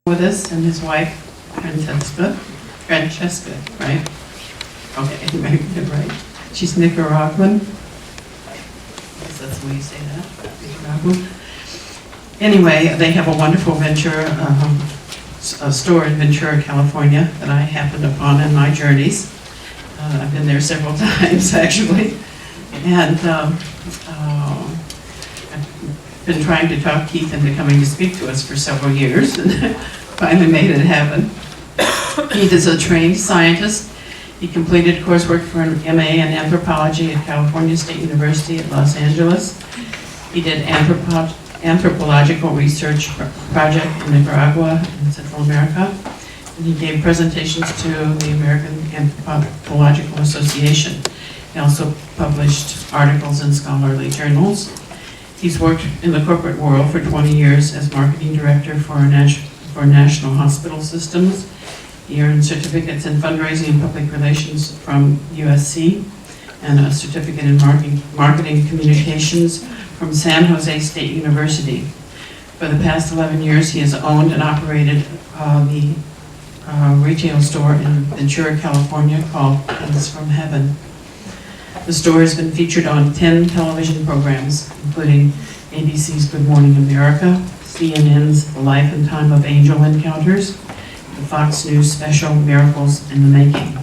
with us, and his wife, Francesca, right? Okay, I maybe it right. She's Nicaraguan. I guess that's the way you say that, Nicaraguan. Anyway, they have a wonderful venture, a store in Ventura, California, that I happened upon in my journeys. I've been there several times, actually. And I've been trying to talk Keith into coming to speak to us for several years, and finally made it happen. Keith is a trained scientist. He completed coursework for an MA in anthropology at California State University at Los Angeles. He did anthropological research project in Nicaragua and Central America. And he gave presentations to the American Anthropological Association. He also published articles in scholarly journals. He's worked in the corporate world for 20 years as marketing director for national hospital systems. He earned certificates in fundraising and public relations from USC and a certificate in marketing communications from San Jose State University. For the past 11 years, he has owned and operated the retail store in Ventura, California called Things from Heaven. The store has been featured on 10 television programs, including ABC's Good Morning America, CNN's The Life and Time of Angel Encounters, the Fox News special Miracles in the Making.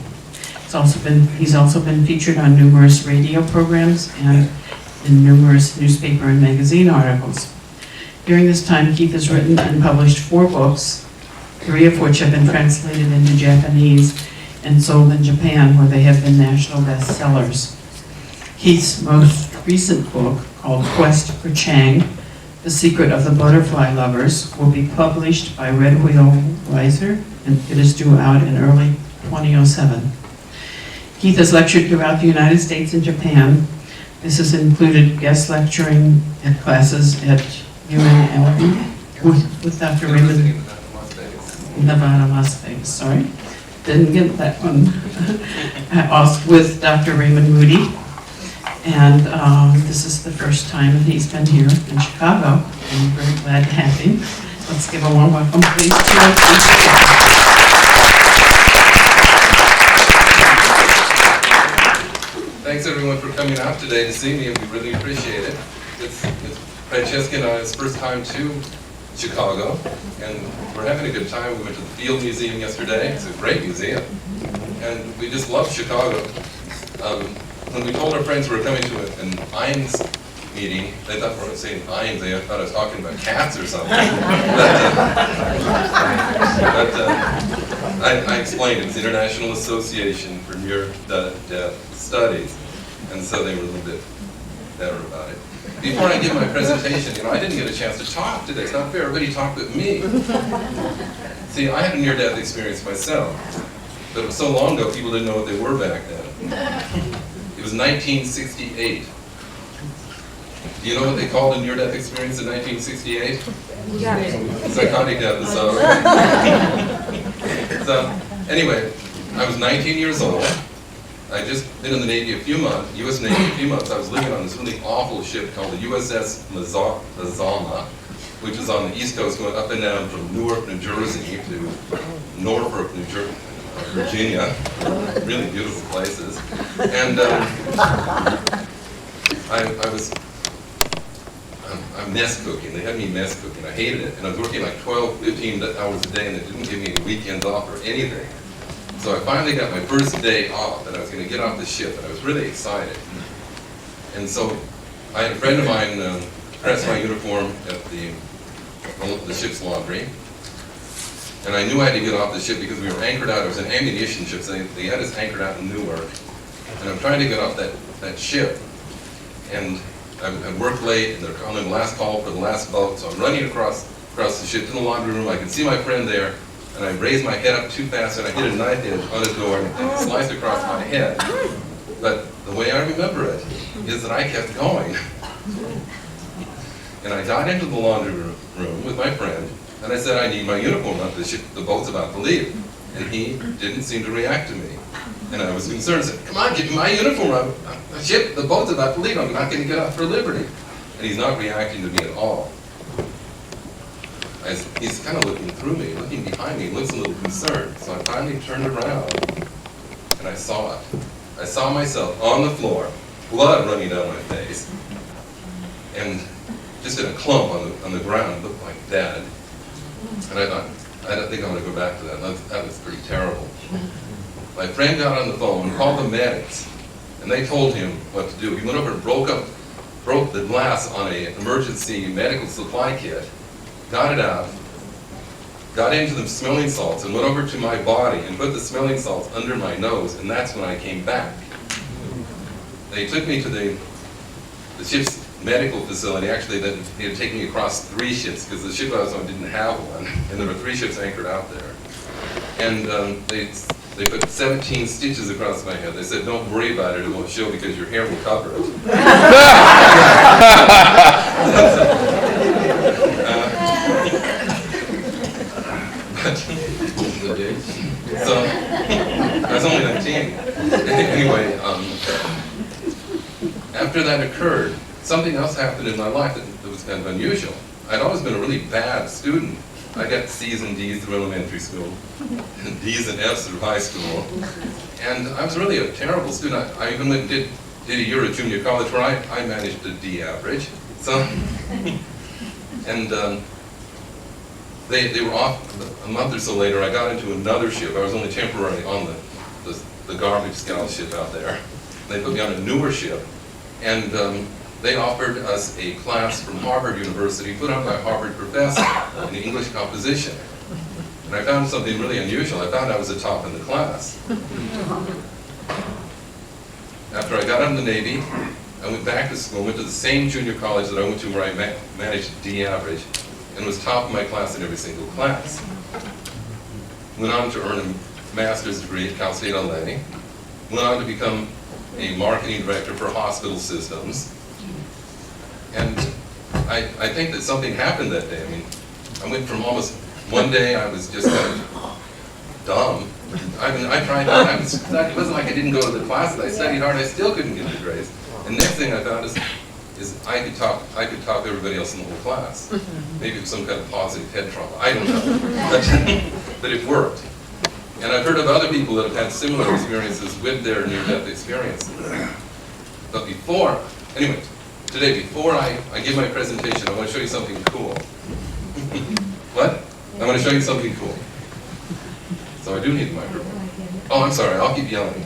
He's also been featured on numerous radio programs and in numerous newspaper and magazine articles. During this time, Keith has written and published 4 books, 3 of which have been translated into Japanese and sold in Japan, where they have been national bestsellers. Keith's most recent book, called Quest for Chang, The Secret of the Butterfly Lovers, will be published by Red Wheel Weiser, and it is due out in early 2007. Keith has lectured throughout the United States and Japan. This has included guest lecturing at classes at UNLV with Dr. Raymond, Nevada, Las Vegas, sorry. Didn't get that one. Also with Dr. Raymond Moody. And this is the first time that he's been here in Chicago. I'm very glad to have him. Let's give a warm welcome, please, to Keith. Thanks everyone for coming out today to see me. We really appreciate it. It's Francesca and I's first time to Chicago, and we're having a good time. We went to the Field Museum yesterday. It's a great museum, and we just love Chicago. When we told our friends we were coming to an Eames meeting, they thought we were saying Eames. They thought I was talking about cats or something. I explained it's the International Association for Near-Death Studies, and so they were a little bit better about it. Before I give my presentation, I didn't get a chance to talk today. It's not fair. Everybody talked with me. See, I had a near-death experience myself, but it was so long ago, people didn't know what they were back then. It was 1968. Do you know what they called a near-death experience in 1968? Psychotic episode. So, anyway, I was 19 years old. I'd just been in the Navy a few months, U.S. Navy a few months. I was living on this really awful ship called the USS Mazama, which is on the East Coast, going up and down from Newark, New Jersey to Norfolk, Virginia. Really beautiful places. And I'm mess cooking. They had me mess cooking. I hated it. And I was working like 12, 15 hours a day, and they didn't give me any weekends off or anything. So I finally got my first day off, and I was going to get off the ship, and I was really excited. And so I had a friend of mine press my uniform at the ship's laundry. And I knew I had to get off the ship because we were anchored out. It was an ammunition ship, so they had us anchored out in Newark. And I'm trying to get off that ship. And I worked late, and they're calling the last call for the last boat. So I'm running across the ship to the laundry room. I can see my friend there, and I raised my head up too fast, and I hit a knife edge on the door, and it sliced across my head. But the way I remember it is that I kept going. And I got into the laundry room with my friend, and I said, I need my uniform up. The boat's about to leave. And he didn't seem to react to me. And I was concerned. I said, come on, give me my uniform. The boat's about to leave. I'm not going to get out for liberty. And he's not reacting to me at all. he's kind of looking through me, looking behind me, looks a little concerned. So I finally turned around, and I saw it. I saw myself on the floor, blood running down my face, and just in a clump on the ground, looked like dead. And I thought, I don't think I'm going to go back to that. That was pretty terrible. My friend got on the phone and called the medics, and they told him what to do. He went over and broke the glass on an emergency medical supply kit, got it out, got into the smelling salts, and went over to my body and put the smelling salts under my nose, and that's when I came back. They took me to the ship's medical facility. Actually, they had taken me across 3 ships, because the ship I was on didn't have one, and there were 3 ships anchored out there. And they put 17 stitches across my head. They said, don't worry about it, it won't show because your hair will cover it. So, I was only 19. Anyway, after that occurred, something else happened in my life that was kind of unusual. I'd always been a really bad student. I got C's and D's through elementary school, and D's and F's through high school. And I was really a terrible student. I even went and did a year at junior college where I managed a D average. So, and they were off a month or so later. I got into another ship. I was only temporarily on the garbage scow ship out there. They put me on a newer ship, and they offered us a class from Harvard University, put on by a Harvard professor in English composition. And I found something really unusual. I found I was the top in the class. After I got out of the Navy, I went back to school, went to the same junior college that I went to where I managed a D average, and was top of my class in every single class. Went on to earn a master's degree at Cal State LA. Went on to become a marketing director for hospital systems. And I think that something happened that day. I mean, I went from almost, one day I was just kind of dumb. I mean, I tried hard. It wasn't like I didn't go to the classes. I studied hard. I still couldn't get the grades. And next thing I found is I could talk everybody else in the whole class. Maybe it was some kind of positive head trauma. I don't know. But it worked. And I've heard of other people that have had similar experiences with their near-death experience. But anyway, today, before I give my presentation, I want to show you something cool. What? I want to show you something cool. So I do need the microphone. Oh, I'm sorry, I'll keep yelling.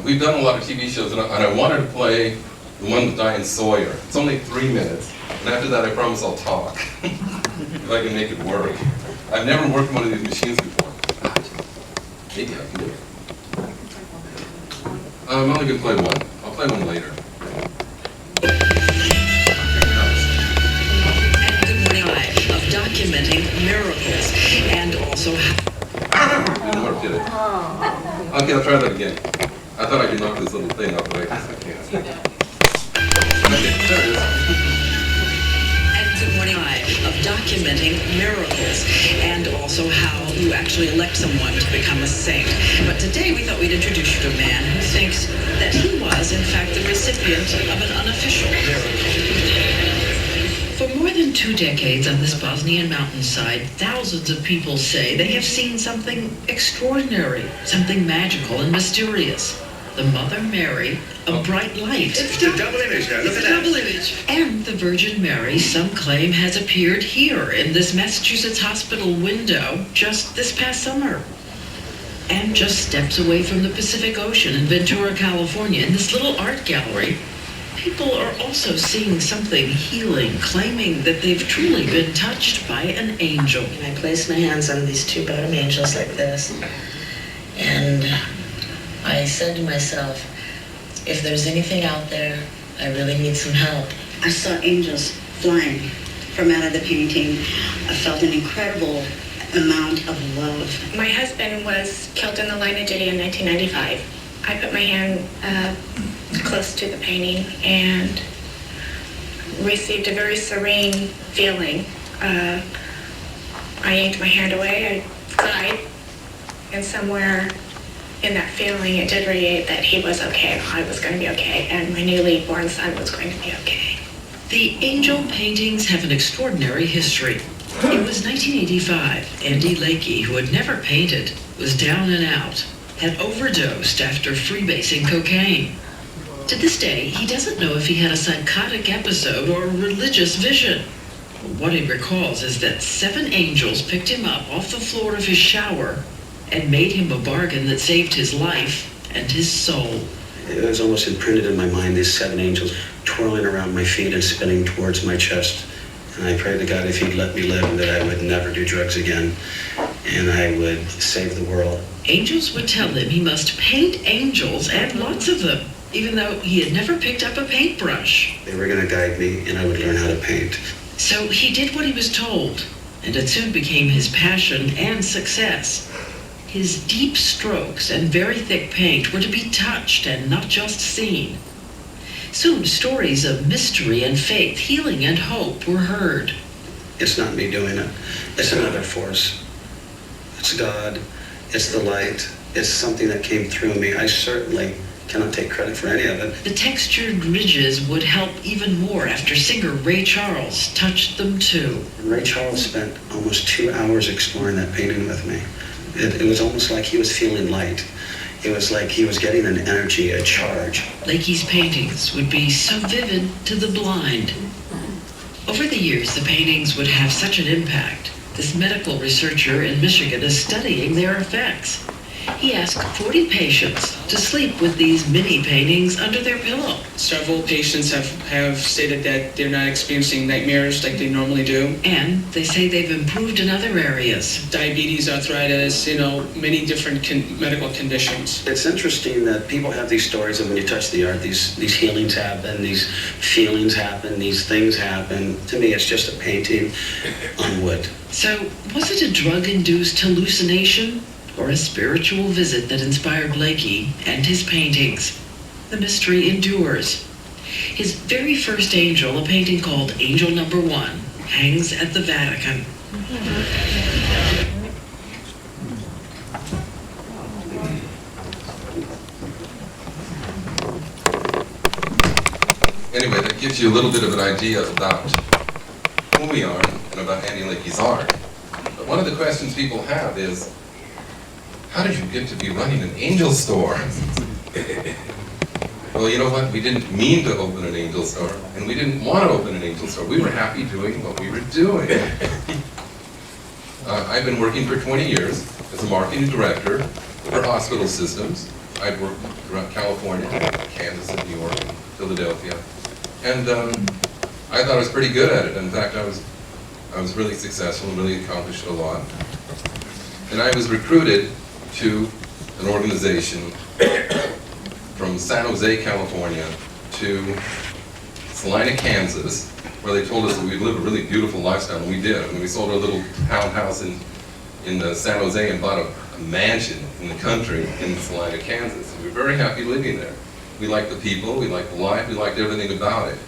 We've done a lot of TV shows, and I wanted to play the one with Diane Sawyer. It's only 3 minutes, and after that I promise I'll talk, if I can make it work. I've never worked on one of these machines before. Maybe I can do it. I'm only going to play one. I'll play one later. Of documenting miracles and also Didn't work, did it? Okay, I'll try that again. I thought I could knock this little thing off, but I guess I can't. Okay, there it is. of documenting miracles and also how you actually elect someone to become a saint. But today we thought we'd introduce you to a man who thinks that he was, in fact, the recipient of an unofficial miracle. For more than 2 decades on this Bosnian mountainside, thousands of people say they have seen something extraordinary, something magical and mysterious. The Mother Mary, a bright light. It's a double image now, look at that. Double image. And the Virgin Mary, some claim, has appeared here in this Massachusetts hospital window just this past summer. And just steps away from the Pacific Ocean in Ventura, California, in this little art gallery, people are also seeing something healing, claiming that they've truly been touched by an angel. And I placed my hands on these 2 bottom angels like this, and I said to myself, if there's anything out there, I really need some help. I saw angels flying from out of the painting. I felt an incredible amount of love. My husband was killed in the line of duty in 1995. I put my hand close to the painting and received a very serene feeling. I yanked my hand away, I cried, and somewhere in that feeling it did radiate that he was okay, I was going to be okay, and my newly born son was going to be okay. The angel paintings have an extraordinary history. It was 1985. Andy Lakey, who had never painted, was down and out, had overdosed after freebasing cocaine. To this day, he doesn't know if he had a psychotic episode or a religious vision. What he recalls is that 7 angels picked him up off the floor of his shower and made him a bargain that saved his life and his soul. It was almost imprinted in my mind, these 7 angels twirling around my feet and spinning towards my chest. And I prayed to God if he'd let me live, that I would never do drugs again, and I would save the world. Angels would tell him he must paint angels, and lots of them, even though he had never picked up a paintbrush. They were going to guide me, and I would learn how to paint. So he did what he was told, and it soon became his passion and success. His deep strokes and very thick paint were to be touched and not just seen. Soon stories of mystery and faith, healing and hope were heard. It's not me doing it. It's another force. It's God. It's the light. It's something that came through me. I certainly cannot take credit for any of it. The textured ridges would help even more after singer Ray Charles touched them too. Ray Charles spent almost 2 hours exploring that painting with me. It was almost like he was feeling light. It was like he was getting an energy, a charge. Lakey's paintings would be so vivid to the blind. Over the years, the paintings would have such an impact. This medical researcher in Michigan is studying their effects. He asked 40 patients to sleep with these mini paintings under their pillow. Several patients have stated that they're not experiencing nightmares like they normally do. And they say they've improved in other areas. Diabetes, arthritis, many different medical conditions. It's interesting that people have these stories of when you touch the art, these healings happen, these feelings happen, these things happen. To me, it's just a painting on wood. So, was it a drug-induced hallucination or a spiritual visit that inspired Lakey and his paintings? The mystery endures. His very first angel, a painting called Angel Number 1, hangs at the Vatican. Anyway, that gives you a little bit of an idea about who we are and about Andy Lakey's art. But one of the questions people have is, how did you get to be running an angel store? Well, you know what? We didn't mean to open an angel store, and we didn't want to open an angel store. We were happy doing what we were doing. I've been working for 20 years as a marketing director for hospital systems. I've worked throughout California, Kansas, and New York, and Philadelphia. And I thought I was pretty good at it. In fact, I was really successful and really accomplished a lot. And I was recruited to an organization from San Jose, California to Salina, Kansas, where they told us that we'd live a really beautiful lifestyle, and we did. I mean, we sold our little townhouse in San Jose and bought a mansion in the country in Salina, Kansas. And we were very happy living there. We liked the people, we liked the life, we liked everything about it.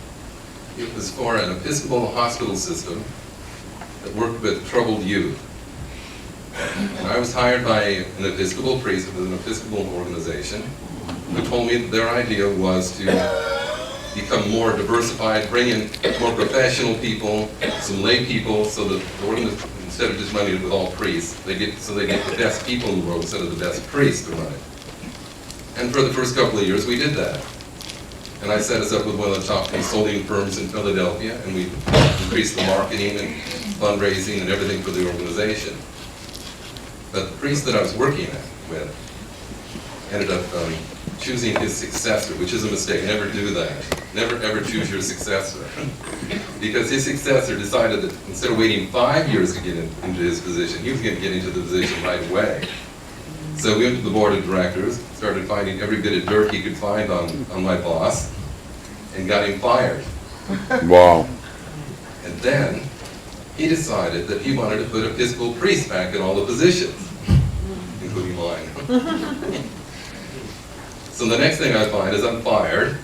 It was for an Episcopal hospital system that worked with troubled youth. And I was hired by an Episcopal priest with an Episcopal organization who told me that their idea was to become more diversified, bring in more professional people, some lay people, so that the organization, instead of just running it with all priests, they get the best people in the world instead of the best priests to run it. And for the first couple of years, we did that. And I set us up with one of the top consulting firms in Philadelphia, and we increased the marketing and fundraising and everything for the organization. But the priest that I was working with ended up choosing his successor, which is a mistake. Never do that. Never ever choose your successor. Because his successor decided that instead of waiting 5 years to get into his position, he was going to get into the position right away. So we went to the board of directors, started finding every bit of dirt he could find on my boss, and got him fired. Wow. And then he decided that he wanted to put Episcopal priests back in all the positions, including mine. So the next thing I find is I'm fired,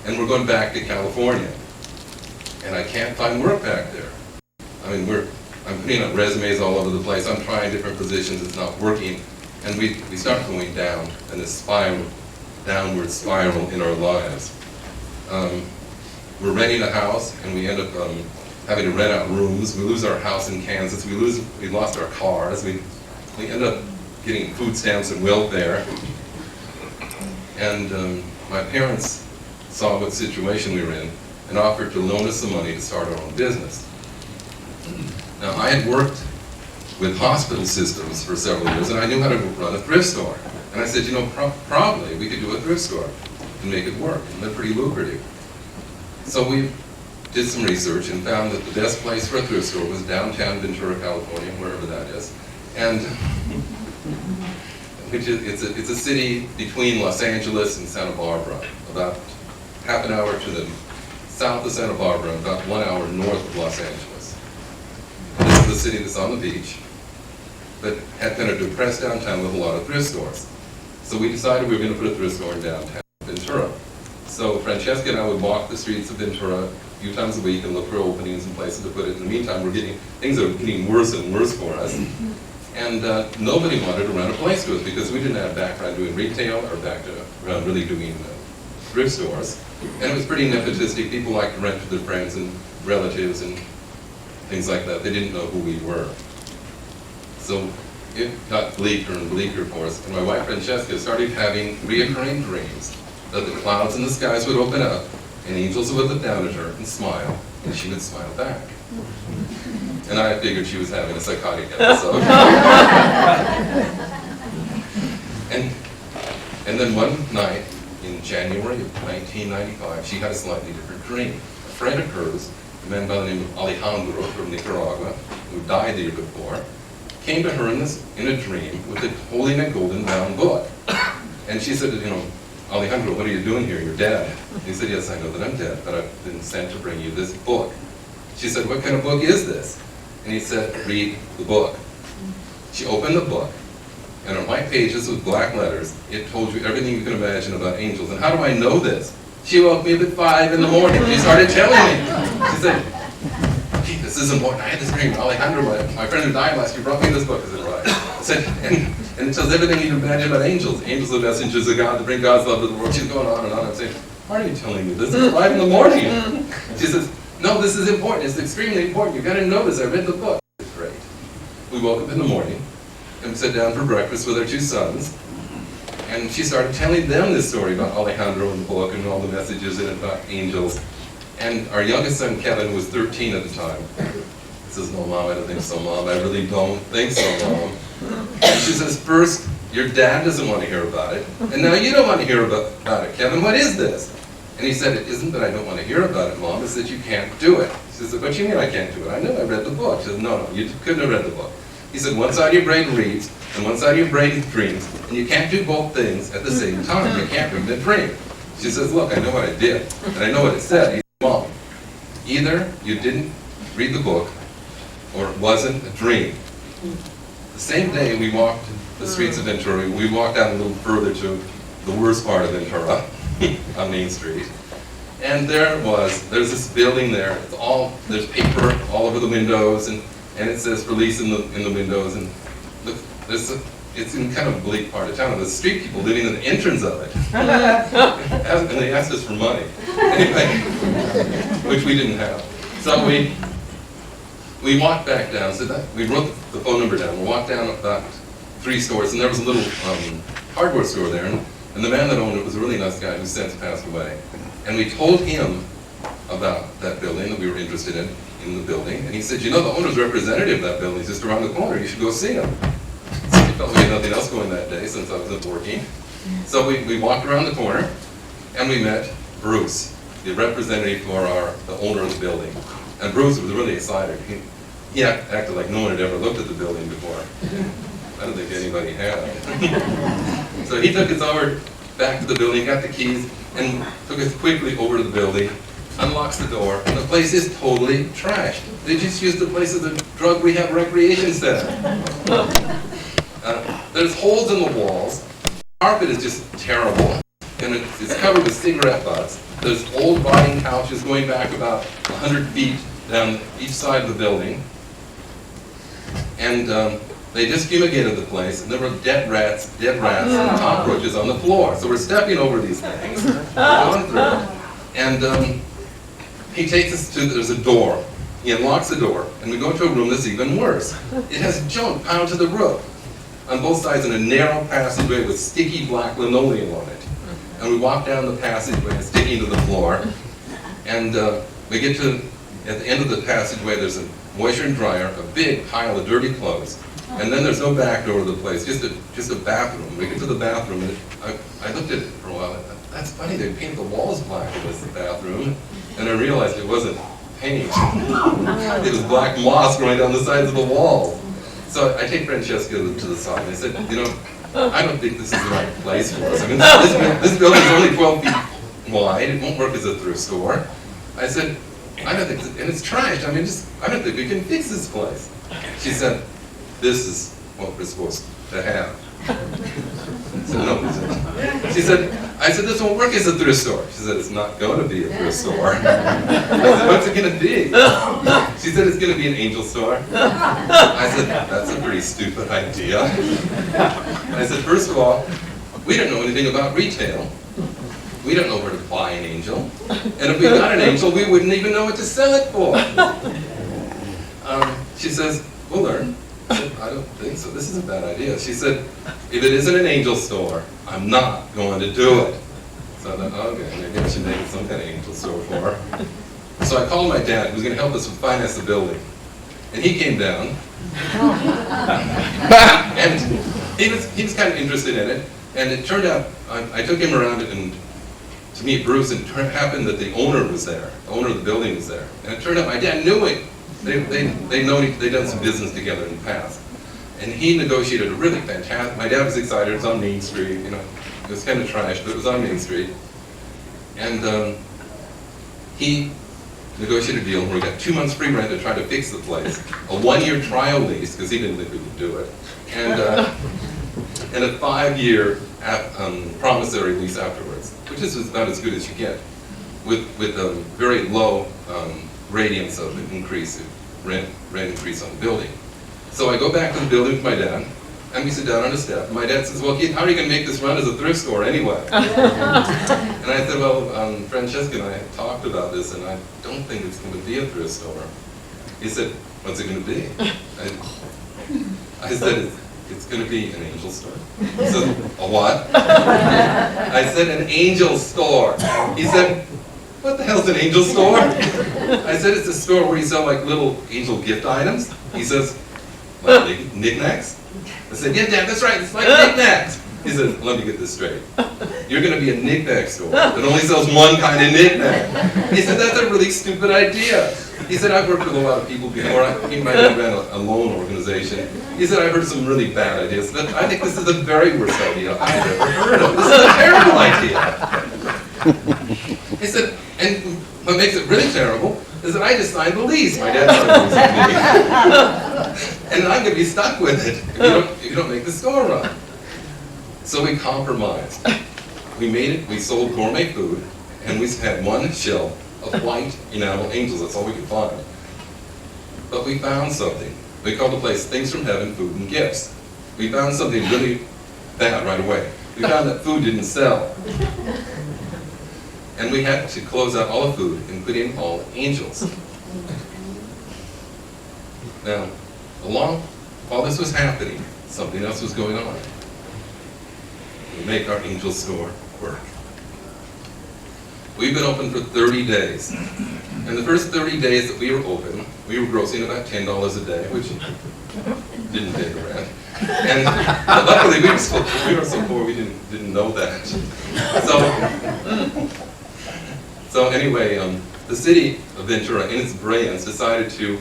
and we're going back to California. And I can't find work back there. I mean, I'm putting up resumes all over the place. I'm trying different positions. It's not working. And we start going down in this downward spiral in our lives. we're renting a house, and we end up having to rent out rooms. We lose our house in Kansas. We lost our cars. We end up getting food stamps and welfare. And my parents saw what situation we were in and offered to loan us some money to start our own business. Now, I had worked with hospital systems for several years, and I knew how to run a thrift store. And I said, you know, probably we could do a thrift store and make it work, and they're pretty lucrative. So we did some research and found that the best place for a thrift store was downtown Ventura, California, wherever that is. And it's a city between Los Angeles and Santa Barbara, about half an hour to the south of Santa Barbara, about 1 hour north of Los Angeles. This is the city that's on the beach, but had kind of depressed downtown with a lot of thrift stores. So we decided we were going to put a thrift store in downtown Ventura. So Francesca and I would walk the streets of Ventura a few times a week and look for openings and places to put it. In the meantime, things are getting worse and worse for us. And nobody wanted to rent a place to us because we didn't have a background doing retail or background really doing thrift stores. And it was pretty nepotistic. People liked to rent to their friends and relatives and things like that. They didn't know who we were. So it got bleaker and bleaker for us. And my wife Francesca started having reoccurring dreams that the clouds in the skies would open up and angels would look down at her and smile, and she would smile back. And I figured she was having a psychotic episode. and then one night in January of 1995, she had a slightly different dream. A friend of hers, a man by the name of Alejandro from Nicaragua, who died the year before, came to her in a dream holding a golden bound book. And she said, you know, Alejandro, what are you doing here? You're dead. He said, yes, I know that I'm dead, but I've been sent to bring you this book. She said, what kind of book is this? And he said, read the book. She opened the book, and on white pages with black letters, it told you everything you can imagine about angels. And how do I know this? She woke me up at 5 in the morning. She started telling me. She said, okay, this is important. I had this dream. Alejandro, my friend who died last year, brought me this book. I said, right. I said, and it tells everything you can imagine about angels. Angels are messengers of God to bring God's love to the world. She's going on and on. I'm saying, why are you telling me this? It's 5 in the morning. She says, no, this is important. It's extremely important. You've got to know this. I read the book. It's great. We woke up in the morning and we sat down for breakfast with our 2 sons. And she started telling them this story about Alejandro and the book and all the messages in it about angels. And our youngest son, Kevin, who was 13 at the time, says, no, Mom, I don't think so, Mom. I really don't think so, Mom. And she says, first, your dad doesn't want to hear about it. And now you don't want to hear about it. Kevin, what is this? And he said, it isn't that I don't want to hear about it, Mom. It's that you can't do it. She said, what do you mean I can't do it? I know I read the book. She said, no, you couldn't have read the book. He said, one side of your brain reads, and one side of your brain dreams, and you can't do both things at the same time. You can't read and dream. She says, look, I know what I did, and I know what it said. He said, Mom, either you didn't read the book, or it wasn't a dream. The same day we walked the streets of Ventura, we walked down a little further to the worst part of Ventura, on Main Street. And there's this building there, there's paper all over the windows, and it says release in the windows, and it's in kind of a bleak part of town. There's street people living in the entrance of it. And they asked us for money. Anyway, which we didn't have. So we walked back down, so we wrote the phone number down. We walked down about 3 stores, and there was a little hardware store there, and the man that owned it was a really nice guy who's since passed away. And we told him about that building, that we were interested in the building, and he said, you know, the owner's representative of that building is just around the corner, you should go see him. So we felt we had nothing else going that day since I wasn't working. So we walked around the corner, and we met Bruce, the representative for the owner of the building. And Bruce was really excited. He acted like no one had ever looked at the building before. I don't think anybody had. So he took us over back to the building, got the keys, and took us quickly over to the building, unlocks the door, and the place is totally trashed. They just used the place as a drug rehab recreation center. There's holes in the walls. The carpet is just terrible, and it's covered with cigarette butts. There's old rotting couches going back about 100 feet down each side of the building. And they just fumigated the place, and there were dead rats, and cockroaches on the floor. So we're stepping over these things, we're going through, and he takes us to, there's a door. He unlocks the door, and we go into a room that's even worse. It has junk piled to the roof. On both sides in a narrow passageway with sticky black linoleum on it. And we walk down the passageway, sticking to the floor. And we get to, at the end of the passageway, there's a washer and dryer, a big pile of dirty clothes. And then there's no back door to the place, just a bathroom. We get to the bathroom, and I looked at it for a while. That's funny, they painted the walls black in this bathroom. And I realized it wasn't paint. It was black moss growing down the sides of the wall. So I take Francesca to the side, and I said, I don't think this is the right place for us. I mean, this building is only 12 feet wide. It won't work as a thrift store. I said, I don't think, and it's trashed. I mean, I don't think we can fix this place. She said, this is what we're supposed to have. I said, no, she said, I said, this won't work as a thrift store. She said, it's not going to be a thrift store. I said, what's it going to be? She said, it's going to be an angel store. I said, that's a pretty stupid idea. I said, first of all, we don't know anything about retail. We don't know where to buy an angel. And if we got an angel, we wouldn't even know what to sell it for. She says, we'll learn. I said, I don't think so. This is a bad idea. She said, if it isn't an angel store, I'm not going to do it. So I thought, okay, maybe I should make it some kind of angel store for her. So I called my dad, who was going to help us finance the building. And he came down. And he was kind of interested in it. And it turned out, I took him around and to meet Bruce, and it happened that the owner was there. The owner of the building was there. And it turned out my dad knew him. They'd done some business together in the past. And he negotiated a really fantastic, my dad was excited, it was on Main Street, it was kind of trash, but it was on Main Street. And he negotiated a deal where we got 2 months free rent to try to fix the place, a 1-year trial lease, because he didn't think we could do it, and a 5-year promissory lease afterwards, which is about as good as you get, with very low radiance of rent increase on the building. So I go back to the building with my dad, and we sit down on a step. My dad says, well, Keith, how are you going to make this run as a thrift store anyway? And I said, well, Francesca and I have talked about this, and I don't think it's going to be a thrift store. He said, what's it going to be? I said, it's going to be an angel store. He said, a what? I said, an angel store. He said, what the hell's an angel store? I said, it's a store where you sell like little angel gift items. He says, like knickknacks? I said, yeah, Dad, that's right, it's like knickknacks. He said, let me get this straight. You're going to be a knickknack store that only sells one kind of knickknack. He said, that's a really stupid idea. He said, I've worked with a lot of people before. He might have ran a loan organization. He said, I've heard some really bad ideas, but I think this is the very worst idea I've ever heard of. This is a terrible idea. He said, and what makes it really terrible is that I just signed the lease. My dad signed the lease with me. And I'm going to be stuck with it if you don't make the store run. So we compromised. We made it, we sold gourmet food, and we had one shelf of white enamel angels. That's all we could find. But we found something. We called the place Things from Heaven, Food and Gifts. We found something really bad right away. We found that food didn't sell. And we had to close out all the food and put in all the angels. Now, while this was happening, something else was going on. We make our angel store work. We've been open for 30 days. And the first 30 days that we were open, we were grossing about $10 a day, which didn't pay the rent. And luckily we were so poor we didn't know that. So anyway, the city of Ventura, in its brilliance, decided to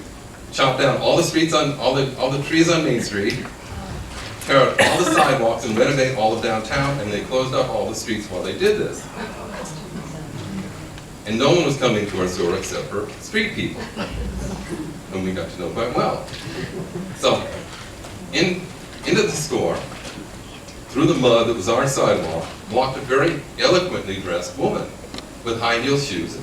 chop down all the streets on all the trees on Main Street, tear out all the sidewalks, and renovate all of downtown. And they closed up all the streets while they did this. And no one was coming to our store except for street people, whom we got to know quite well. So, into the store, through the mud that was our sidewalk, walked a very eloquently dressed woman with high heel shoes,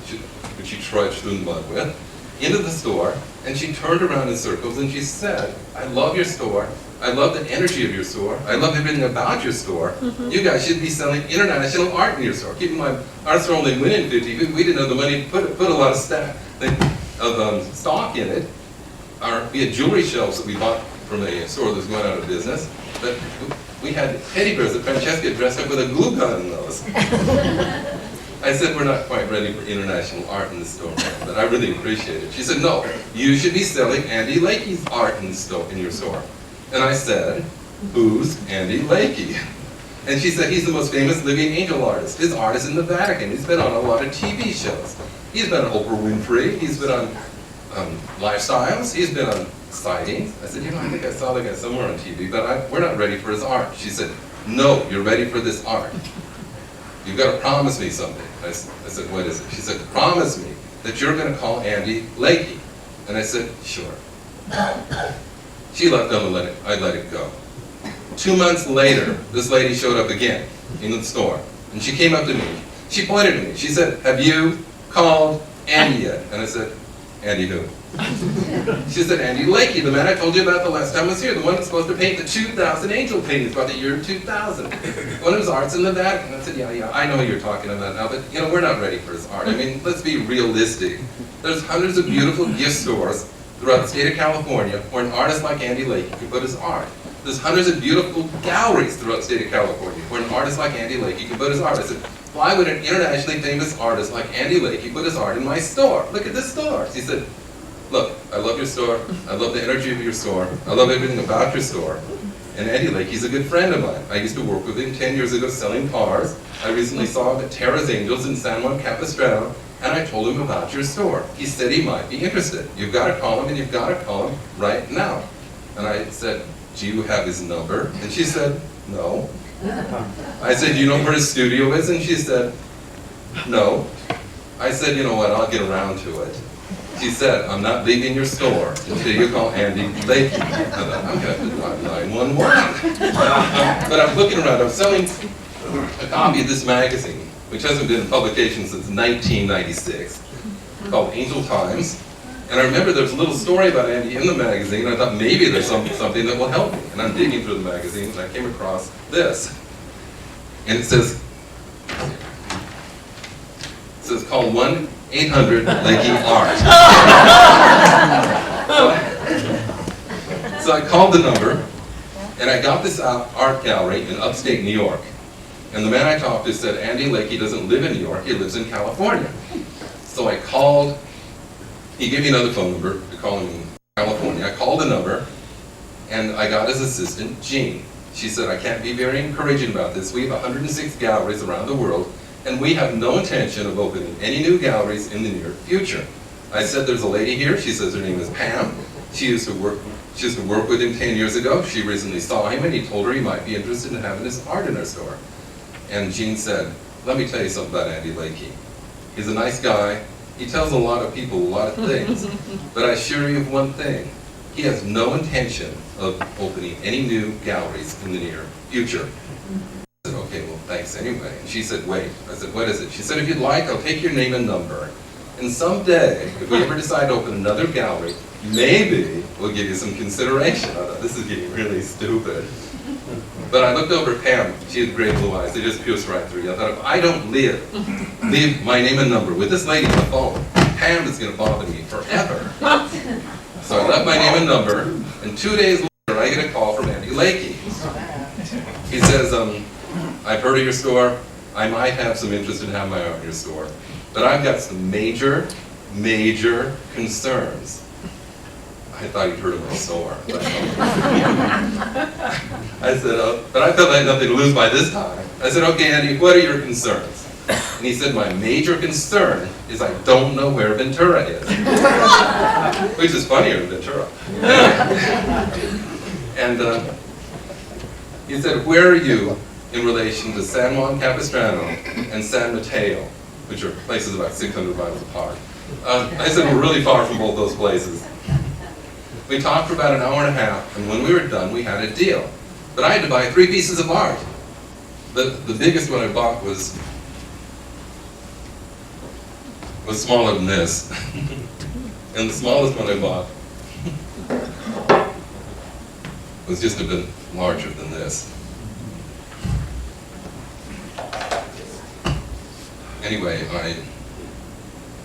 which she trudged through the mud with, into the store, and she turned around in circles and she said, I love your store, I love the energy of your store. I love everything about your store. You guys should be selling international art in your store. Keep in mind, our store only went in 50. We didn't have the money to put a lot of stock in it. We had jewelry shelves that we bought from a store that was going out of business, but we had teddy bears that Francesca dressed up with a glue gun in those. I said, we're not quite ready for international art in the store, but I really appreciate it. She said, no, you should be selling Andy Lakey's art in your store. And I said, who's Andy Lakey? And she said, he's the most famous living angel artist. His art is in the Vatican. He's been on a lot of TV shows. He's been on Oprah Winfrey. He's been on Lifestyles. He's been on Sightings. I said, I think I saw the guy somewhere on TV, but we're not ready for his art. She said, no, you're ready for this art. You've got to promise me something. I said, what is it? She said, promise me that you're going to call Andy Lakey. And I said, sure. She left on I let it go. 2 months later, this lady showed up again in the store. And she came up to me. She pointed at me. She said, have you called Andy yet? And I said, Andy who? She said, Andy Lakey, the man I told you about the last time I was here, the one that's supposed to paint the 2,000 angel paintings by the year 2000. One of his art's in the Vatican. I said, yeah, I know who you're talking about now, but we're not ready for his art. I mean, let's be realistic. There's hundreds of beautiful gift stores throughout the state of California where an artist like Andy Lakey can put his art. There's hundreds of beautiful galleries throughout the state of California where an artist like Andy Lakey can put his art. I said, why would an internationally famous artist like Andy Lakey put his art in my store? Look at this store. She said, look, I love your store. I love the energy of your store. I love everything about your store. And Andy Lakey's a good friend of mine. I used to work with him 10 years ago selling cars. I recently saw him at Terra's Angels in San Juan Capistrano, and I told him about your store. He said he might be interested. You've got to call him, and you've got to call him right now. And I said, do you have his number? And she said, no. I said, do you know where his studio is? And she said, no. I said, you know what, I'll get around to it. She said, I'm not leaving your store until you call Andy Lakey. I thought, I'm going to have to dial 911. But I'm looking around, I'm selling a copy of this magazine, which hasn't been in publication since 1996, called Angel Times. And I remember there was a little story about Andy in the magazine, and I thought maybe there's something that will help me. And I'm digging through the magazine, and I came across this. And it says call 1-800-Lakey-ART. So I called the number, and I got this art gallery in upstate New York. And the man I talked to said, Andy Lakey doesn't live in New York, he lives in California. So I called, he gave me another phone number to call him in California. I called the number, and I got his assistant, Jean. She said, I can't be very encouraging about this. We have 106 galleries around the world, and we have no intention of opening any new galleries in the near future. I said, there's a lady here. She says her name is Pam. She used to work with him 10 years ago. She recently saw him, and he told her he might be interested in having his art in her store. And Jean said, let me tell you something about Andy Lakey. He's a nice guy. He tells a lot of people a lot of things. But I assure you of one thing. He has no intention of opening any new galleries in the near future. I said, okay, well, thanks anyway. And she said, wait. I said, what is it? She said, if you'd like, I'll take your name and number. And someday, if we ever decide to open another gallery, maybe we'll give you some consideration. I thought, this is getting really stupid. But I looked over at Pam. She had great blue eyes. They just pierced right through you. I thought, if I don't leave my name and number with this lady on the phone, Pam is going to bother me forever. So I left my name and number, and 2 days later, I get a call from Andy Lakey. He says, I've heard of your store. I might have some interest in having my art in your store. But I've got some major concerns. I thought he'd heard of my store. I said, but I felt I had nothing to lose by this time. I said, okay, Andy, what are your concerns? And he said, my major concern is I don't know where Ventura is. Which is funnier than Ventura. And he said, where are you in relation to San Juan Capistrano and San Mateo, which are places about 600 miles apart? I said, we're really far from both those places. We talked for about an hour and a half, and when we were done, we had a deal. But I had to buy 3 pieces of art. The biggest one I bought was smaller than this. And the smallest one I bought was just a bit larger than this. Anyway,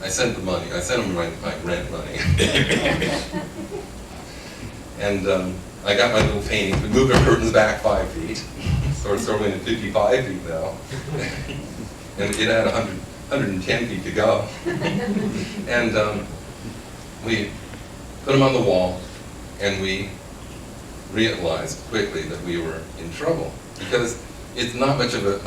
I sent the money. I sent him my rent money. And I got my little painting. We moved our curtains back 5 feet. So it's only at 55 feet now. And it had 110 feet to go. And we put them on the wall, and we realized quickly that we were in trouble, because it's not much of an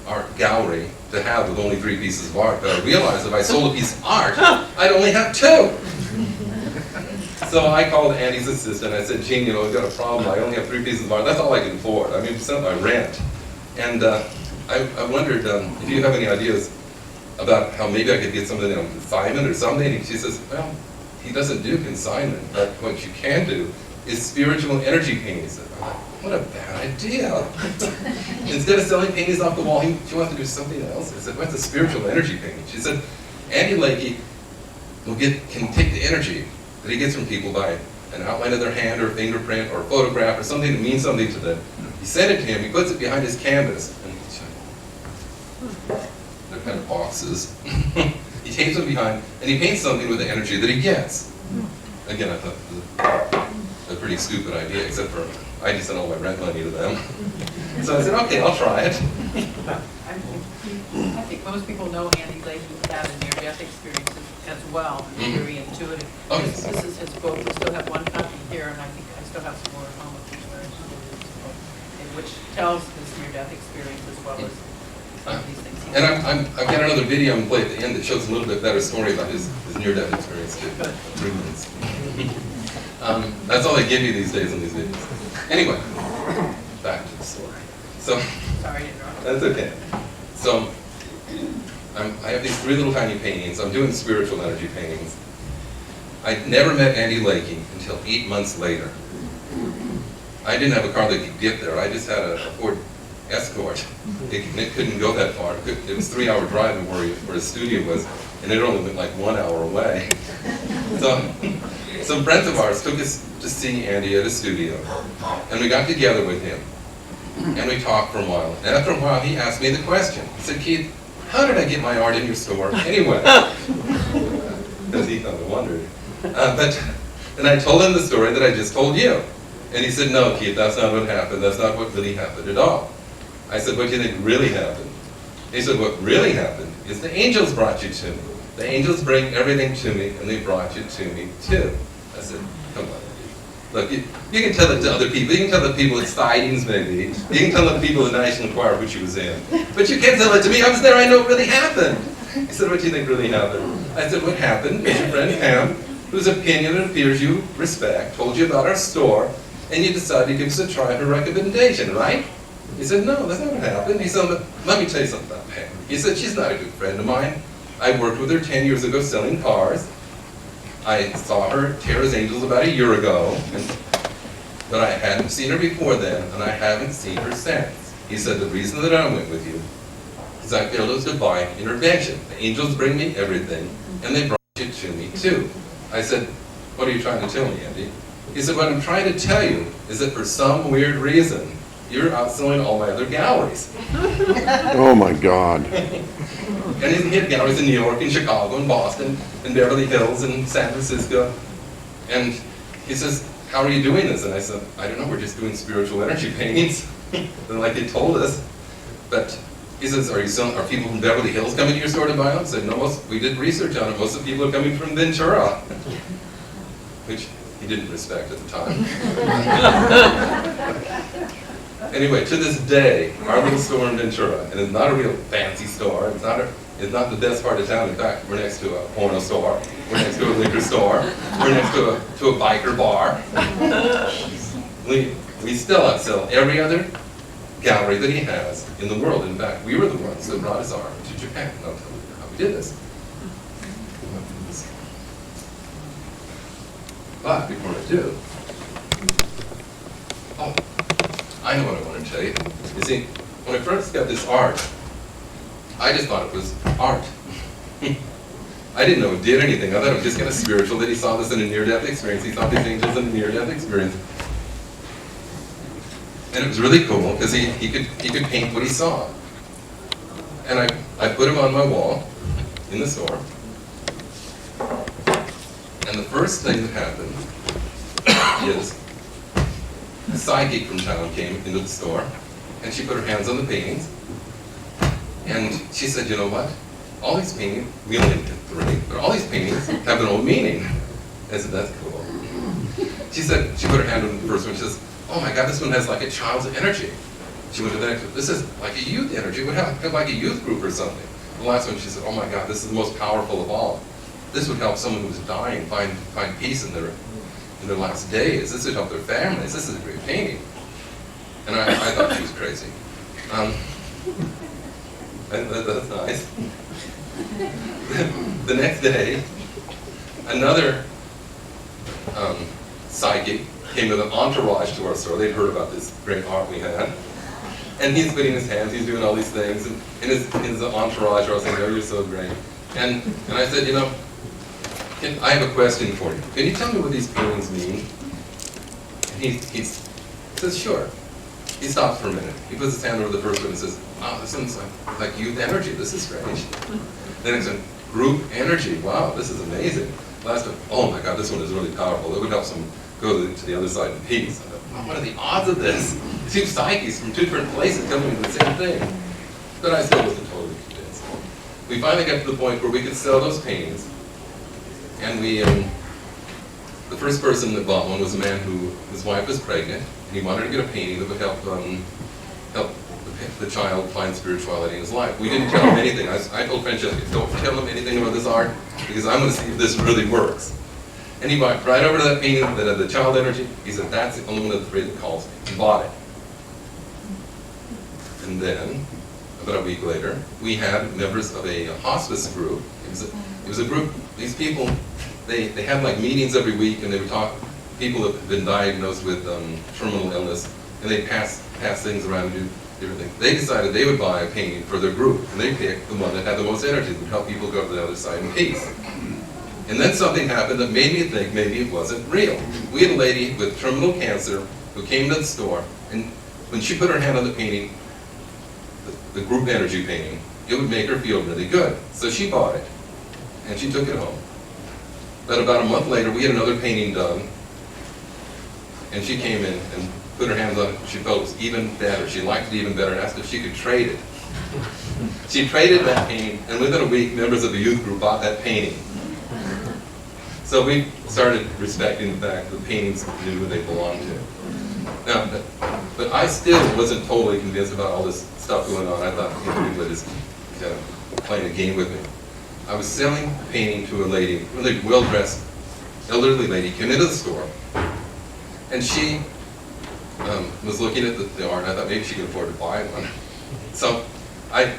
art gallery to have with only 3 pieces of art. But I realized if I sold a piece of art, I'd only have 2. So I called Andy's assistant. I said, Gene, I've got a problem. I only have 3 pieces of art. That's all I can afford. I mean, it's not my rent. And I wondered if you have any ideas about how maybe I could get something on consignment or something. And she says, well, he doesn't do consignment, but what you can do is spiritual energy paintings. I'm like, what a bad idea. Instead of selling paintings off the wall, she wants to do something else. I said, what's a spiritual energy painting? She said, Andy Lakey can take the energy that he gets from people by an outline of their hand or a fingerprint or a photograph or something that means something to them. He sent it to him, he puts it behind his canvas, and they're kind of boxes. He tapes them behind, and he paints something with the energy that he gets. Again, I thought it was a pretty stupid idea, except for I just sent all my rent money to them. So I said, okay, I'll try it. I think most people know Andy Lakey had a near-death experience as well, very intuitive. Oh, This is his book. We still have one copy here, and I think I still have some more at home of these versions, which tells his near-death experience as well as some of these things. And I've got another video I'm going to play at the end that shows a little bit better story about his near-death experience too. 3 minutes. That's all they give you these days in these videos. Anyway, back to the story. So, Sorry to interrupt. that's okay. So, I have these 3 little tiny paintings. I'm doing spiritual energy paintings. I never met Andy Lakey until 8 months later. I didn't have a car that could get there. I just had a Ford Escort. It couldn't go that far. It was 3-hour driving where his studio was, and it only went like 1 hour away. So some friends of ours took us to see Andy at his studio, and we got together with him, and we talked for a while. And after a while, he asked me the question. He said, Keith, how did I get my art in your store anyway? Because he thought I wondered. And I told him the story that I just told you. And he said, no, Keith, that's not what happened. That's not what really happened at all. I said, what do you think really happened? He said, what really happened is the angels brought you to me. The angels bring everything to me, and they brought you to me too. I said, come on. Look, you can tell it to other people. You can tell the people at Sidings, maybe. You can tell the people at the National Choir which you was in. But you can't tell it to me. I was there. I know what really happened. He said, what do you think really happened? I said, what happened is your friend Pam, whose opinion it appears you respect, told you about our store, and you decided to give us a try of her recommendation, right? He said, no, that's not what happened. He said, let me tell you something about Pam. He said, she's not a good friend of mine. I worked with her 10 years ago selling cars. I saw her tear as angels about a year ago, but I hadn't seen her before then, and I haven't seen her since. He said, the reason that I went with you is I feel it was divine intervention. The angels bring me everything, and they brought you to me too. I said, what are you trying to tell me, Andy? He said, what I'm trying to tell you is that for some weird reason, you're outselling all my other galleries. Oh my God. And he had galleries in New York, and Chicago, and Boston, and Beverly Hills, and San Francisco. And he says, how are you doing this? And I said, I don't know, we're just doing spiritual energy paintings. And like he told us. But he says, are people from Beverly Hills coming to your store to buy them? I said, no, we did research on it. Most of the people are coming from Ventura. Which he didn't respect at the time. Anyway, to this day, our little store in Ventura, and it's not a real fancy store, it's not the best part of town. In fact, we're next to a porno store, we're next to a liquor store, we're next to a biker bar. We still outsell every other gallery that he has in the world. In fact, we were the ones that brought his art to Japan. I'll tell you how we did this. But before I do, I know what I want to tell you. You see, when I first got this art, I just thought it was art. I didn't know it did anything. I thought it was just kind of spiritual that he saw this in a near-death experience. He saw these angels in a near-death experience. And it was really cool because he could paint what he saw. And I put him on my wall in the store. And the first thing that happened is a psychic from town came into the store, and she put her hands on the paintings, and she said, you know what? All these paintings, we only did 3, but all these paintings have their own meaning. I said, that's cool. She said, she put her hand on the first one, she says, oh my God, this one has like a child's energy. She went to the next one, this is like a youth energy, it would have like a youth group or something. The last one, she said, oh my God, this is the most powerful of all. This would help someone who's dying find peace in their last days. This would help their families. This is a great painting. And I thought she was crazy. That's nice. The next day, another psychic came with an entourage to our store. They'd heard about this great art we had. And he's putting his hands, he's doing all these things, and in his entourage, I was saying, oh, you're so great. And I said, you know, I have a question for you. Can you tell me what these paintings mean? And he says, sure. He stops for a minute. He puts his hand over the first one and says, wow, this one's like youth energy. This is strange. Then it's a group energy. Wow, this is amazing. Last one, oh my God, this one is really powerful. It would help some go to the other side in peace. I thought, what are the odds of this? 2 psyches from 2 different places coming to the same thing. But I still wasn't totally convinced. We finally got to the point where we could sell those paintings. And we, the first person that bought one was a man who, his wife was pregnant, and he wanted to get a painting that would help the child find spirituality in his life. We didn't tell him anything. I told Francesca, don't tell him anything about this art, because I'm going to see if this really works. And he walked right over to that painting that had the child energy. He said, that's the only one of the 3 that calls me. He bought it. And then, about a week later, we had members of a hospice group. It was a group, these people, they had like meetings every week, and they would talk, people that had been diagnosed with terminal illness, and they'd pass things around and do different things. They decided they would buy a painting for their group, and they picked the one that had the most energy, that would help people go to the other side in peace. And then something happened that made me think maybe it wasn't real. We had a lady with terminal cancer who came to the store, and when she put her hand on the painting, the group energy painting, it would make her feel really good. So she bought it, and she took it home. But about a month later, we had another painting done, and she came in and put her hands on it. She felt it was even better. She liked it even better and asked if she could trade it. She traded that painting, and within a week, members of the youth group bought that painting. So we started respecting the fact that paintings knew who they belonged to. Now, but I still wasn't totally convinced about all this stuff going on. I thought people were just kind of playing a game with me. I was selling a painting to a lady, really well-dressed elderly lady, came into the store, and she was looking at the art, and I thought maybe she could afford to buy one. So I